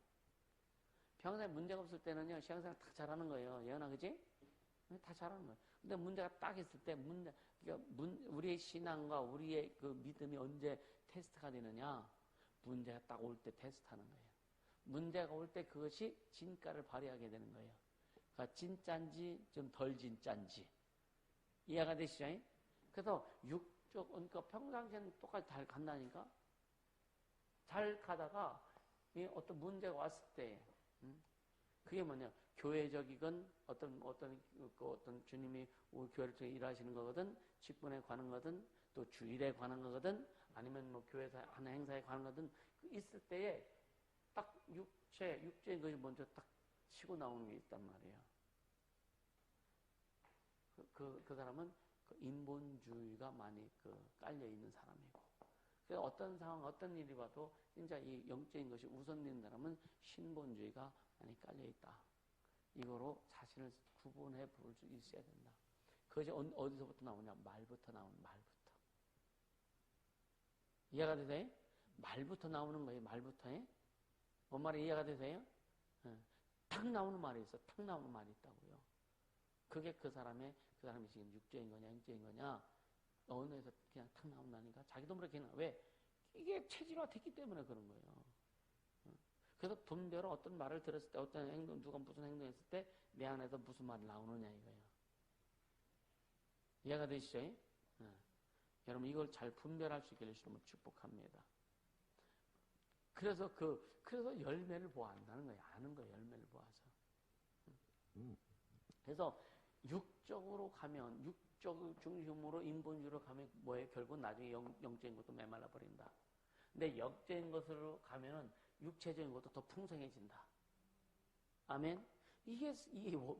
평소에 문제가 없을 때는요, 신앙생활 다 잘하는 거예요. 예언아, 그지? 다 잘하는 거예요. 근데 문제가 딱 있을 때, 그러니까 우리의 신앙과 우리의 그 믿음이 언제 테스트가 되느냐? 문제가 딱 올 때 테스트하는 거예요. 문제가 올 때 그것이 진가를 발휘하게 되는 거예요. 그러니까 진짠지 좀 덜 진짠지. 이해가 되시죠? 그래서 그러니까 평상시에는 똑같이 잘 간다니까? 잘 가다가 어떤 문제가 왔을 때, 그게 뭐냐? 교회적이건 어떤 주님이 우리 교회를 통해 일하시는 거거든, 직분에 관한 거든, 또 주일에 관한 거거든, 아니면 뭐 교회에서 하는 행사에 관한 거든, 있을 때에 딱 육체의 것이 먼저 딱 치고 나오는 게 있단 말이에요. 그 사람은 그 인본주의가 많이 깔려 있는 사람이고, 그래서 어떤 상황, 어떤 일이 와도 진짜 이 영적인 것이 우선되는 사람은 신본주의가 많이 깔려 있다. 이거로 자신을 구분해 볼 수 있어야 된다. 그것이 어디서부터 나오냐? 말부터 나오는 말부터. 이해가 되세요? 말부터 나오는 거예요. 말부터. 뭔 말이 이해가 되세요? 탁 나오는 말이 있어. 탁 나오는 말이 있다고요. 그게 그 사람이 지금 육적인 거냐, 영적인 거냐, 언어에서 그냥 탁 나온다니까. 자기도 모르게 그냥 왜? 이게 체질화됐기 때문에 그런 거예요. 그래서 분별은 어떤 말을 들었을 때, 어떤 행동, 누가 무슨 행동했을 때, 내 안에서 무슨 말이 나오느냐, 이거예요. 이해가 되시죠? 여러분, 이걸 잘 분별할 수 있기를 주님을 축복합니다. 그래서 열매를 보아한다는 거예요. 아는 거예요, 열매를 보아서. 그래서 육적으로 가면, 육적 중심으로 인본주의로 가면 뭐예요? 결국 나중에 영적인 것도 메말라 버린다. 근데 영적인 것으로 가면은 육체적인 것도 더 풍성해진다. 아멘? 이게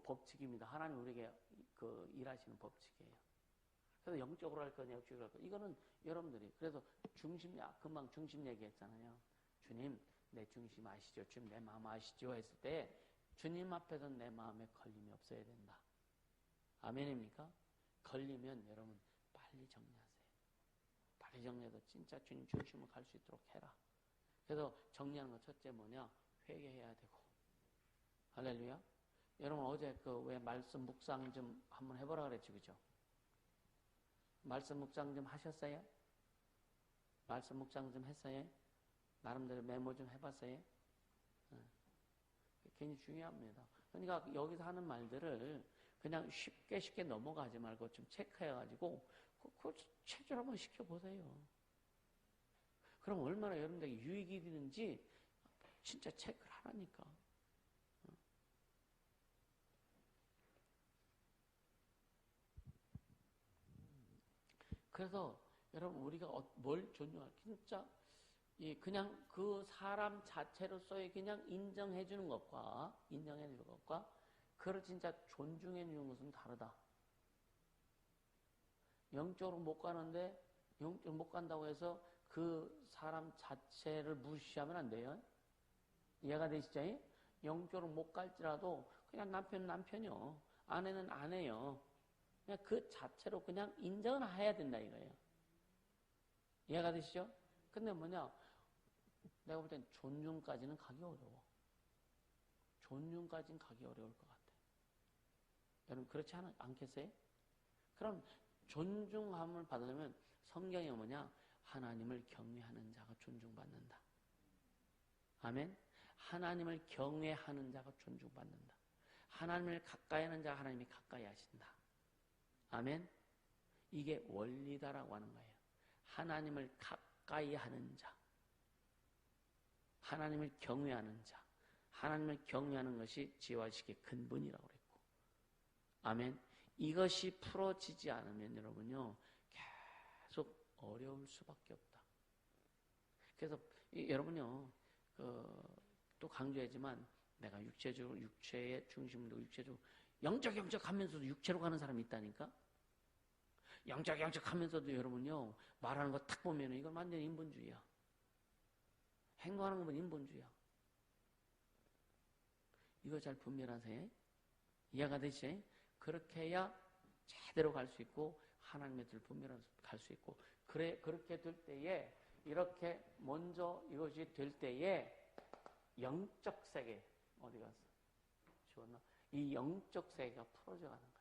법칙입니다. 하나님 우리에게 일하시는 법칙이에요. 그래서 영적으로 할 거냐, 육적으로 할 거냐. 이거는 여러분들이, 그래서 금방 중심 얘기했잖아요. 주님, 내 중심 아시죠? 주님, 내 마음 아시죠? 했을 때, 주님 앞에서 내 마음에 걸림이 없어야 된다. 아멘입니까? 걸리면 여러분, 빨리 정리하세요. 빨리 정리해서 진짜 주님 중심으로 갈 수 있도록 해라. 그래서 정리하는 거 첫째 뭐냐? 회개해야 되고. 할렐루야. 여러분 어제 왜 말씀 묵상 좀 한번 해보라 그랬죠, 그죠? 말씀 묵상 좀 하셨어요? 말씀 묵상 좀 했어요? 나름대로 메모 좀 해봤어요? 굉장히 중요합니다. 그러니까 여기서 하는 말들을 그냥 쉽게 넘어가지 말고 좀 체크해가지고 그거 체질 한번 시켜보세요. 그럼 얼마나 여러분들에게 유익이 되는지 진짜 체크를 하라니까. 그래서 여러분 우리가 뭘 존중할 진짜 그냥 그 사람 자체로서의 그냥 인정해 주는 것과 그걸 진짜 존중해 주는 것은 다르다. 영적으로 못 가는데 영적으로 못 간다고 해서 그 사람 자체를 무시하면 안 돼요. 이해가 되시죠? 영적으로 못 갈지라도 그냥 남편은 남편이요. 아내는 아내요. 그냥 그 자체로 그냥 인정을 해야 된다 이거예요. 이해가 되시죠? 근데 뭐냐? 내가 볼 땐 존중까지는 가기 어려워. 존중까지는 가기 어려울 것 같아. 여러분 그렇지 않겠어요? 그럼 존중함을 받으려면 성경이 뭐냐? 하나님을 경외하는 자가 존중받는다. 아멘? 하나님을 경외하는 자가 존중받는다. 하나님을 가까이 하는 자가 하나님이 가까이 하신다. 아멘? 이게 원리다라고 하는 거예요. 하나님을 가까이 하는 자. 하나님을 경외하는 자. 하나님을 경외하는 것이 지혜와식의 근본이라고 그랬고. 아멘? 이것이 풀어지지 않으면 여러분요. 계속 어려울 수밖에 없다. 그래서 여러분요. 또 강조하지만 내가 육체적으로 육체의 중심으로 육체적으로 영적 하면서도 육체로 가는 사람이 있다니까. 영적 하면서도 여러분요. 말하는 거 탁 보면 이건 완전 인본주의야. 행동하는 거 보면 인본주의야. 이거 잘 분별하세요. 이해가 되시죠? 그렇게 해야 제대로 갈 수 있고 하나님의 뜻을 분별해서 갈 수 있고 그렇게 될 때에 이렇게 먼저 이것이 될 때에 영적 세계 어디 갔어? 지웠나? 이 영적 세계가 풀어져 가는 거예요.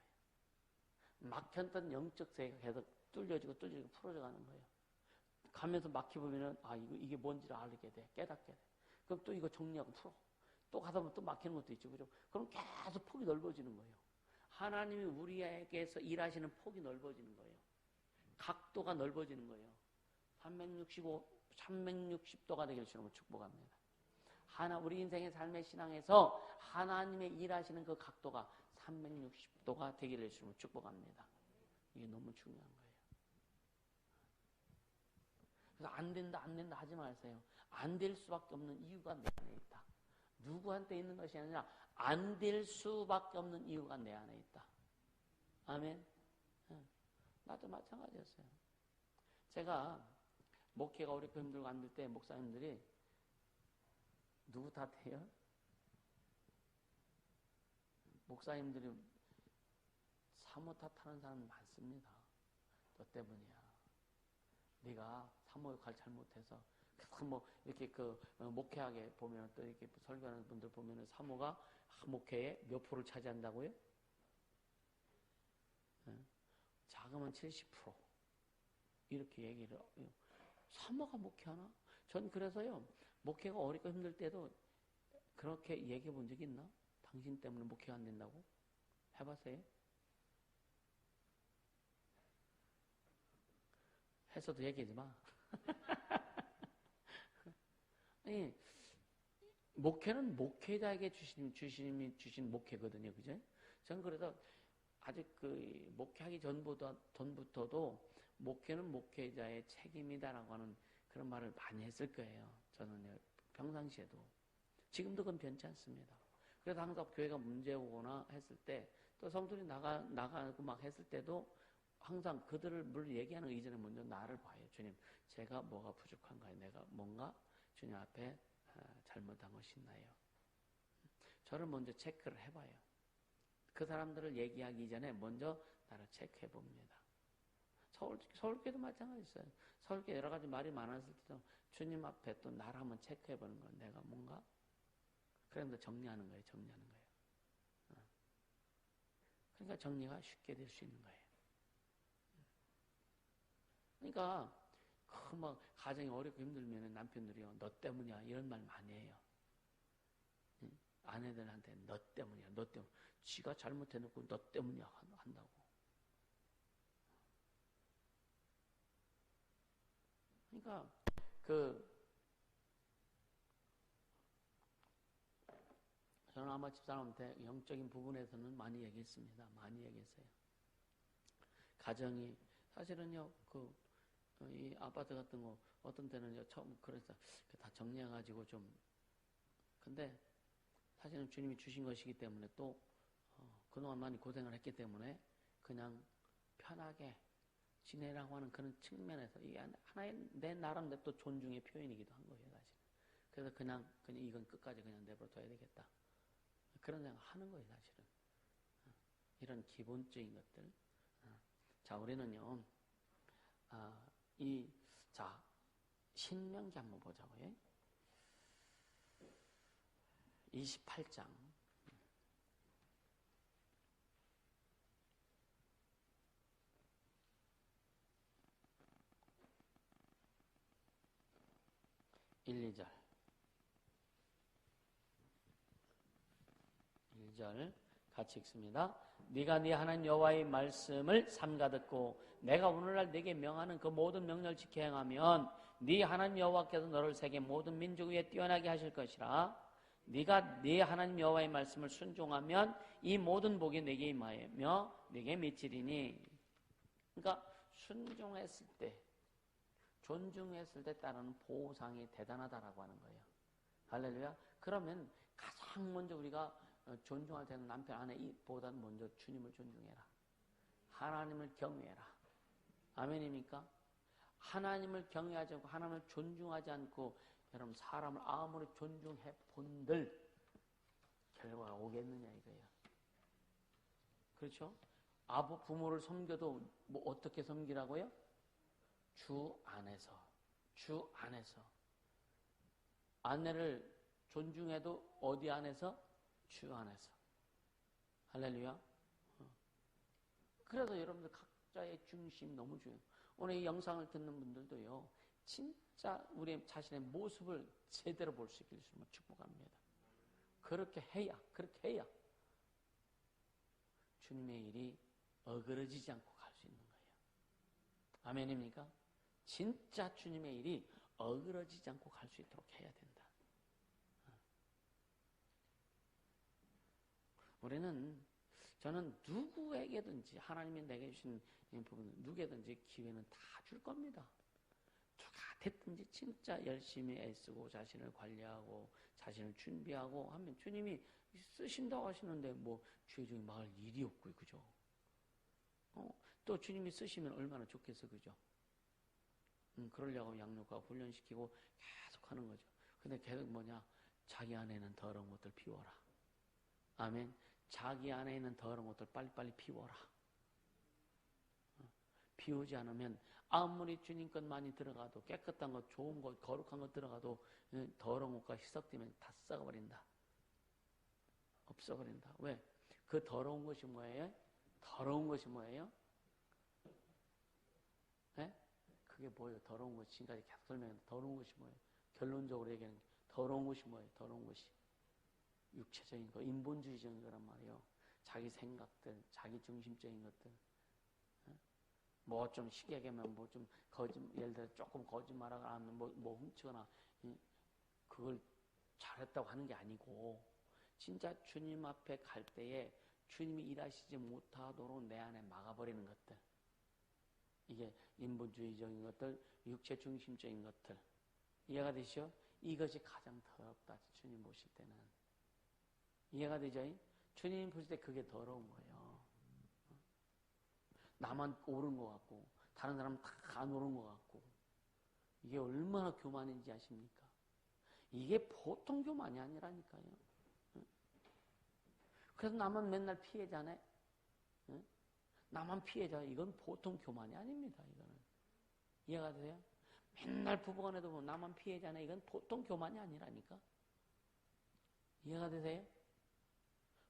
막혔던 영적 세계가 계속 뚫려지고 풀어져 가는 거예요. 가면서 막혀보면은 이게 뭔지를 알게 돼. 깨닫게 돼. 그럼 또 이거 정리하고 풀어. 또 가다 보면 또 막히는 것도 있죠. 그죠? 그럼 계속 폭이 넓어지는 거예요. 하나님이 우리에게서 일하시는 폭이 넓어지는 거예요. 각도가 넓어지는 거예요. 360도가 되길 주님으로 축복합니다. 우리 인생의 삶의 신앙에서 하나님의 일하시는 그 각도가 360도가 되기를 주님으로 축복합니다. 이게 너무 중요한 거예요. 그래서 안 된다 하지 마세요. 안 될 수밖에 없는 이유가 내 안에 있다. 누구한테 있는 것이 아니라 안 될 수밖에 없는 이유가 내 안에 있다. 아멘. 나도 마찬가지였어요. 제가 목회가 어렵고 힘들고 안 될 때 목사님들이 누구 탓해요? 목사님들이 사모 탓하는 사람 많습니다. 너 때문이야. 네가 사모 역할 잘못해서 이렇게 목회하게 보면 또 이렇게 설교하는 분들 보면은 사모가 목회에 몇 프로를 차지한다고요? 작으면 70% 이렇게 얘기를 사모가 목회하나? 전 그래서요 목회가 어렵고 힘들 때도 그렇게 얘기해 본 적이 있나? 당신 때문에 목회가 안 된다고? 해봤어요? 했어도 얘기하지 마. 아니, 목회는 목회자에게 주신 목회거든요. 그죠? 저는 그래서 아직 목회하기 전부터도 목회는 목회자의 책임이다라고 하는 그런 말을 많이 했을 거예요. 저는 평상시에도. 지금도 그건 변치 않습니다. 그래서 항상 교회가 문제 오거나 했을 때 또 성도들이 나가고 막 했을 때도 항상 그들을 물 얘기하는 이전에 먼저 나를 봐요. 주님, 제가 뭐가 부족한가요? 내가 뭔가 주님 앞에 잘못한 것이 있나요? 저를 먼저 체크를 해봐요. 그 사람들을 얘기하기 이전에 먼저 나를 체크해 봅니다. 서울교회도 마찬가지였어요. 서울교회 여러 가지 말이 많았을 때도 주님 앞에 또 나를 한번 체크해 보는 거예요. 내가 뭔가? 그래서 정리하는 거예요. 그러니까 정리가 쉽게 될 수 있는 거예요. 그러니까 가정이 어렵고 힘들면 남편들이요, 너 때문이야 이런 말 많이 해요. 아내들한테 너 때문이야. 지가 잘못해놓고 너 때문이야 한다고. 그러니까 저는 아마 집사람한테 영적인 부분에서는 많이 얘기했습니다. 많이 얘기했어요. 가정이 사실은요, 이 아파트 같은 거, 어떤 때는요, 처음, 그래서 다 정리해가지고 좀, 근데 사실은 주님이 주신 것이기 때문에 또, 그동안 많이 고생을 했기 때문에 그냥 편하게 지내라고 하는 그런 측면에서 이게 하나의 내 나름대로 또 존중의 표현이기도 한 거예요, 사실. 그래서 그냥 이건 끝까지 그냥 내버려둬야 되겠다. 그런 생각 하는 거예요, 사실은. 이런 기본적인 것들. 자, 우리는요, 자, 신명기 한번 보자고요. 28장. 1, 2절. 1절 같이 읽습니다. 네가 네 하나님 여호와의 말씀을 삼가 듣고 내가 오늘날 네게 명하는 그 모든 명령을 지켜 행하면 네 하나님 여호와께서 너를 세계 모든 민족 위에 뛰어나게 하실 것이라. 네가 네 하나님 여호와의 말씀을 순종하면 이 모든 복이 네게 임하며 네게 미치리니. 그러니까 순종했을 때, 존중했을 때 따르는 보상이 대단하다라고 하는 거예요. 할렐루야. 그러면 가장 먼저 우리가 존중할 때는 남편, 아내 보다는 먼저 주님을 존중해라. 하나님을 경외해라. 아멘입니까? 하나님을 경외하지 않고 하나님을 존중하지 않고 여러분 사람을 아무리 존중해 본들 결과가 오겠느냐 이거예요. 그렇죠? 아버 부모를 섬겨도 뭐 어떻게 섬기라고요? 주 안에서. 주 안에서. 아내를 존중해도 어디 안에서? 주 안에서. 할렐루야. 그래서 여러분들 각자의 중심 너무 중요해요. 오늘 이 영상을 듣는 분들도요, 진짜 우리 자신의 모습을 제대로 볼 수 있길 주님을 축복합니다. 그렇게 해야 주님의 일이 어그러지지 않고 갈 수 있는 거예요. 아멘입니까? 진짜 주님의 일이 어그러지지 않고 갈 수 있도록 해야 된다. 저는 누구에게든지 하나님이 내게 주신 부분 누구에게든지 기회는 다 줄 겁니다. 누가 됐든지 진짜 열심히 애쓰고 자신을 관리하고 자신을 준비하고 하면 주님이 쓰신다고 하시는데 뭐 죄중에 막을 일이 없고요. 그죠? 또 주님이 쓰시면 얼마나 좋겠어. 그죠? 그러려고 양육하고 훈련시키고 계속 하는 거죠. 근데 계속 뭐냐? 자기 안에는 더러운 것들 비워라. 아멘. 자기 안에 있는 더러운 것들 빨리빨리 비워라. 비우지 않으면 아무리 주님 것 많이 들어가도 깨끗한 것, 좋은 것, 거룩한 것 들어가도 더러운 것과 희석되면 다 썩어버린다. 없어버린다. 왜? 그 더러운 것이 뭐예요? 더러운 것이 뭐예요? 네? 그게 뭐예요? 더러운 것이 지금까지 계속 설명했는데 더러운 것이 뭐예요? 결론적으로 얘기하는 게 더러운 것이 뭐예요? 더러운 것이 육체적인 거, 인본주의적인 거란 말이에요. 자기 생각들, 자기 중심적인 것들. 뭐 좀 쉽게 하면 뭐 좀 예를 들어 조금 거짓말하거나 뭐 훔치거나 그걸 잘했다고 하는 게 아니고 진짜 주님 앞에 갈 때에 주님이 일하시지 못하도록 내 안에 막아버리는 것들. 이게 인본주의적인 것들, 육체 중심적인 것들. 이해가 되시죠? 이것이 가장 더럽다. 주님 보실 때는. 이해가 되죠? 주님 보실 때 그게 더러운 거예요. 나만 옳은 것 같고 다른 사람은 다 안 옳은 것 같고 이게 얼마나 교만인지 아십니까? 이게 보통 교만이 아니라니까요. 그래서 나만 맨날 피해자네. 나만 피해자. 이건 보통 교만이 아닙니다. 이거는. 이해가 되세요? 맨날 부부간에도 보면 나만 피해자네. 이건 보통 교만이 아니라니까. 이해가 되세요?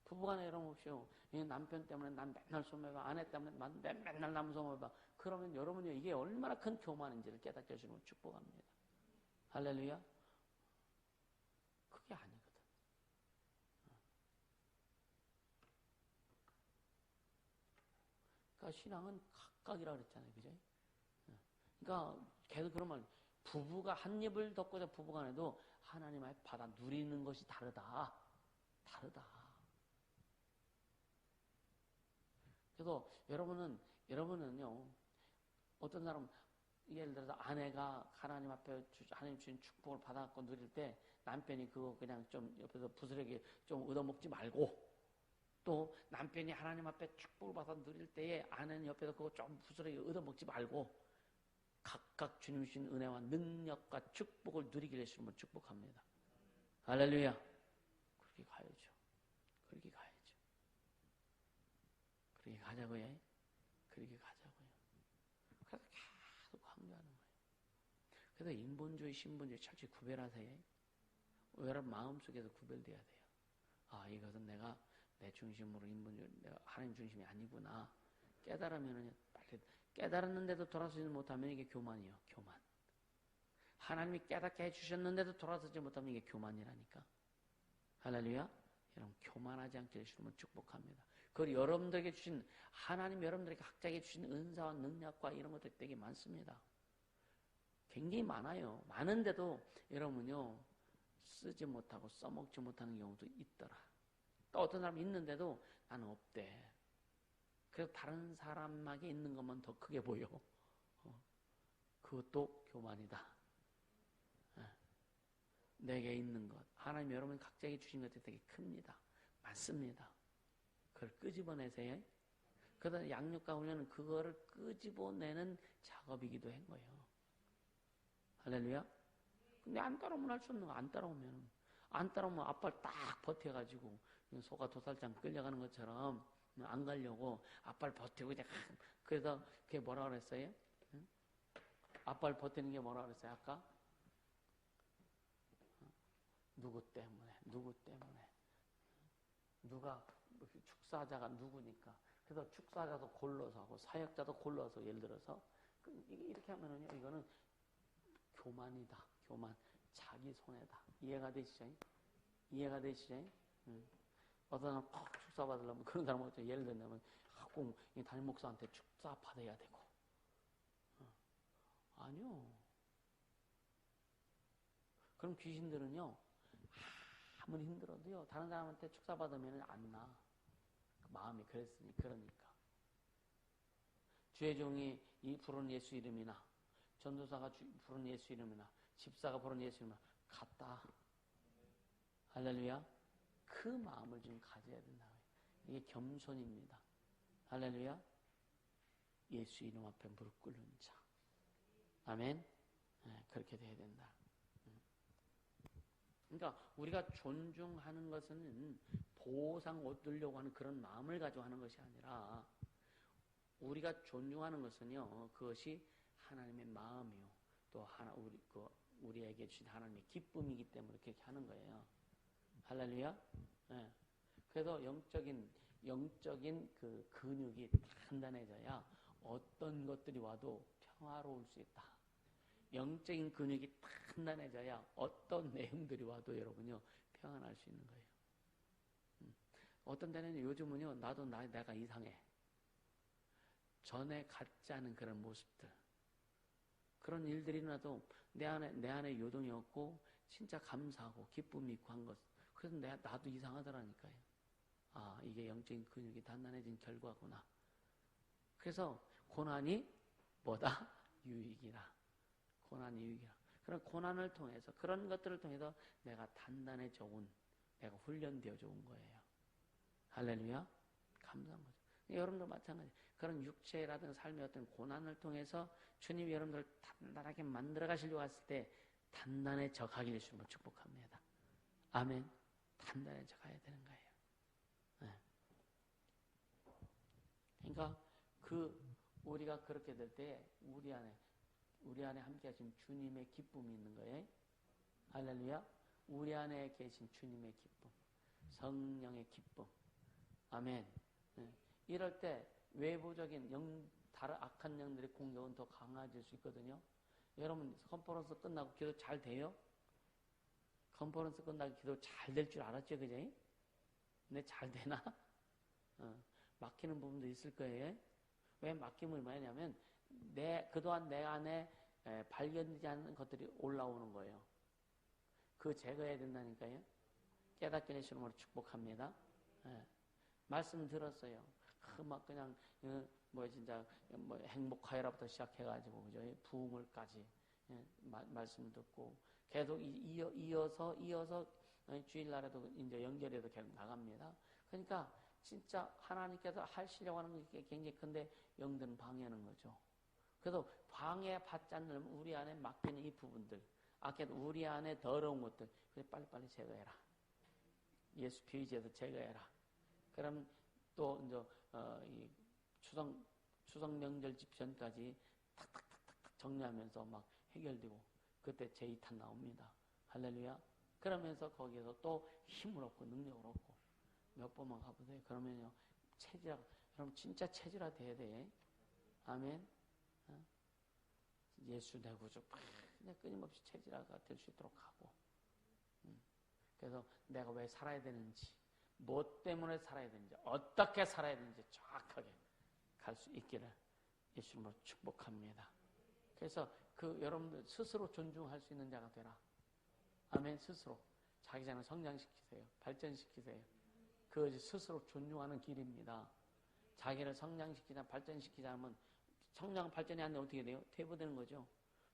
부부간에 여러분 보십시오. 남편 때문에 난 맨날 소매봐. 아내 때문에 난 맨날 남 소매봐. 그러면 여러분이 이게 얼마나 큰 교만인지를 깨닫게 해주는 축복합니다. 할렐루야. 그게 아니거든. 그러니까 신앙은 각각이라 그랬잖아요. 그죠? 그러니까 계속 그러면 부부가 한 입을 덮고자 부부간에도 하나님 앞에 받아 누리는 것이 다르다. 그래서 여러분은요, 어떤 사람은 예를 들어서 아내가 하나님 앞에 하나님 주신 축복을 받아갖고 누릴 때 남편이 그거 그냥 좀 옆에서 부스러기 좀 얻어먹지 말고, 또 남편이 하나님 앞에 축복을 받아 누릴 때에 아내는 옆에서 그거 좀 부스러기 얻어먹지 말고 각각 주님 주신 은혜와 능력과 축복을 누리기를 주님을 축복합니다. 할렐루야. 그렇게 가야죠. 그렇게 가야죠. 그렇게 가자고요. 그렇게 가자고요. 그래서 계속 강조하는 거예요. 그래서 인본주의, 신본주의 철저히 구별하세요. 여러분 마음속에서 구별돼야 돼요. 아, 이것은 내가 내 중심으로 인본주의, 내가 하나님 중심이 아니구나. 깨달으면은 빨리, 깨달았는데도 돌아서지 못하면 이게 교만이요. 교만. 하나님이 깨닫게 해주셨는데도 돌아서지 못하면 이게 교만이라니까. 할렐루야. 여러분 교만하지 않게 해주시면 축복합니다. 그리고 여러분들에게 주신, 하나님 여러분들에게 각자에게 주신 은사와 능력과 이런 것들이 되게 많습니다. 굉장히 많아요. 많은데도 여러분요 쓰지 못하고 써먹지 못하는 경우도 있더라. 또 어떤 사람이 있는데도 나는 없대. 그래서 다른 사람에게 있는 것만 더 크게 보여. 그것도 교만이다. 내게 있는 것, 하나님 여러분 각자에게 주신 것들이 되게 큽니다. 많습니다. 그걸 끄집어내세요. 그러다 양육과 훈련은 그거를 끄집어내는 작업이기도 한 거예요. 할렐루야. 근데 안 따라오면 할 수 없는 거. 안 따라오면 아빠를 딱 버텨가지고 소가 도살장 끌려가는 것처럼 안 가려고 아빠를 버티고 그냥. 그래서 그게 뭐라 그랬어요? 응? 아빠를 버티는 게 뭐라 그랬어요? 아까? 누구 때문에? 누가, 축사자가 누구니까. 그래서 축사자도 골라서 하고 사역자도 골라서, 예를 들어서 이렇게 하면은요, 이거는 교만이다. 교만. 자기 손해다. 이해가 되시죠? 어떤 사람은 꼭 축사 받으려면 그런 사람은 어쩌, 예를 들면 꼭 담임 목사한테 축사 받아야 되고. 아니요. 그럼 귀신들은요, 아무리 힘들어도요, 다른 사람한테 축사 받으면 안 나. 마음이 그러니까. 주의 종이 부르는 예수 이름이나, 전도사가 부르는 예수 이름이나, 집사가 부르는 예수 이름이나, 같다. 할렐루야. 그 마음을 좀 가져야 된다. 이게 겸손입니다. 할렐루야. 예수 이름 앞에 무릎 꿇는 자. 아멘. 네, 그렇게 돼야 된다. 그러니까 우리가 존중하는 것은 보상 얻으려고 하는 그런 마음을 가지고 하는 것이 아니라, 우리가 존중하는 것은요, 그것이 하나님의 마음이요, 또 우리에게 주신 하나님의 기쁨이기 때문에 그렇게 하는 거예요. 할렐루야. 네. 그래서 영적인 그 근육이 단단해져야 어떤 것들이 와도 평화로울 수 있다. 영적인 근육이 단단해져야 어떤 내용들이 와도 여러분요 평안할 수 있는 거예요. 어떤 데는 요즘은요 나도 내가 이상해. 전에 같지 않은 그런 모습들, 그런 일들이 일어나도 내 안에 요동이 없고 진짜 감사하고 기쁨이 있고 한 것. 그래서 나도 이상하더라니까요. 아, 이게 영적인 근육이 단단해진 결과구나. 그래서 고난이 뭐다? 유익이라. 고난이 유익이라. 그런 고난을 통해서, 그런 것들을 통해서 내가 단단해져 온, 내가 훈련되어져 온 거예요. 할렐루야. 감사한 거죠. 여러분들 마찬가지. 그런 육체라든 삶의 어떤 고난을 통해서 주님이 여러분들을 단단하게 만들어 가시려고 했을 때 단단해져 가기를 주님을 축복합니다. 아멘. 단단해져 가야 되는 거예요. 네. 그러니까 우리가 그렇게 될 때 우리 안에 함께 하신 주님의 기쁨이 있는 거예요. 할렐루야. 우리 안에 계신 주님의 기쁨, 성령의 기쁨. 아멘. 네. 이럴 때 외부적인 다른 악한 영들의 공격은 더 강해질 수 있거든요. 여러분 컨퍼런스 끝나고 기도 잘 돼요? 컨퍼런스 끝나고 기도 잘 될 줄 알았죠, 그죠? 근데 잘 되나? 막히는 부분도 있을 거예요. 왜 막힘을 뭐냐면 그동안 내 안에 발견되지 않는 것들이 올라오는 거예요. 그거 제거해야 된다니까요. 깨닫게 되시는 걸 축복합니다. 말씀 들었어요. 막 그냥 뭐 진짜 뭐 행복하여라부터 시작해가지고 그죠? 부흥을까지 말씀 듣고 계속 이어서 주일날에도 이제 연결해도 계속 나갑니다. 그러니까 진짜 하나님께서 하시려고 하는 게 굉장히 큰데 영들은 방해하는 거죠. 그래서 방해받지 않으면 우리 안에 맡기는 이 부분들, 아까도 우리 안에 더러운 것들, 그래 빨리빨리 제거해라. 예수 피의제에서 제거해라. 그럼 또 이제 이 추석 명절 집전까지 탁탁탁탁 정리하면서 막 해결되고 그때 제2탄 나옵니다. 할렐루야. 그러면서 거기에서 또 힘을 얻고 능력을 얻고 몇 번만 가보세요. 그러면요 체질화, 여러분 진짜 체질화 돼야 돼. 아멘. 예수 내 구주 그냥 끊임없이 체질화가 될 수 있도록 하고. 그래서 내가 왜 살아야 되는지, 뭐 때문에 살아야 되는지, 어떻게 살아야 되는지 정확하게 갈 수 있기를 예수님으로 축복합니다. 그래서 여러분들 스스로 존중할 수 있는 자가 되라. 아멘. 스스로 자기 자신을 성장시키세요. 발전시키세요. 그 스스로 존중하는 길입니다. 자기를 성장시키자 발전시키자 하면 성장 발전이 안 되면 어떻게 돼요? 퇴보되는 거죠.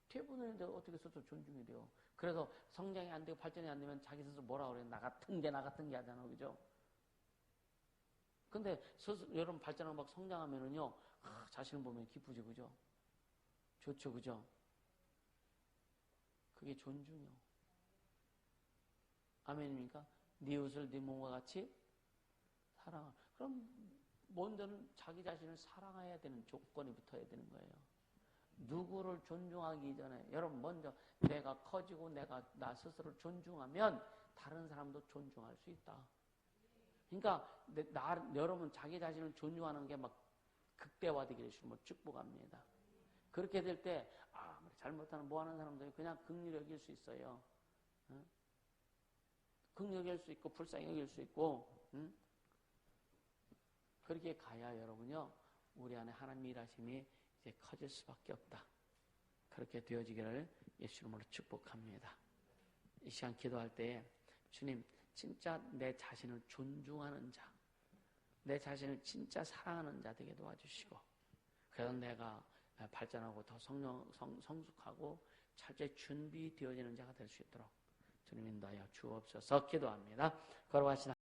퇴보되는데 어떻게 스스로 존중이 돼요? 그래서 성장이 안 되고 발전이 안 되면 자기 스스로 뭐라 그래요? 나 같은 게 하잖아. 그죠? 근데 스스로 여러분 발전하고 막 성장하면은요, 자신을 보면 기쁘죠. 그죠? 좋죠. 그죠? 그게 존중이요. 아멘입니까? 네 옷을 네 몸과 같이 사랑하. 그럼 먼저는 자기 자신을 사랑해야 되는 조건이 붙어야 되는 거예요. 누구를 존중하기 전에 여러분 먼저 내가 커지고 나 스스로를 존중하면 다른 사람도 존중할 수 있다. 그러니까 여러분 자기 자신을 존중하는 게 막 극대화되기를 주시면 축복합니다. 그렇게 될 때 잘못하는 뭐하는 사람들이 그냥 긍휼히 여길 수 있어요. 긍휼히 여길 수 있고 불쌍히 여길 수 있고 그렇게 가야 여러분요 우리 안에 하나님의 일하심이 이제 커질 수밖에 없다. 그렇게 되어지기를 예수 이름으로 축복합니다. 이 시간 기도할 때 주님 진짜 내 자신을 존중하는 자, 내 자신을 진짜 사랑하는 자 되게 도와주시고 그래서 내가 발전하고 더 성숙하고 철저히 준비되어지는 자가 될 수 있도록 주님 인도하여 주옵소서. 기도합니다. 걸어가시다.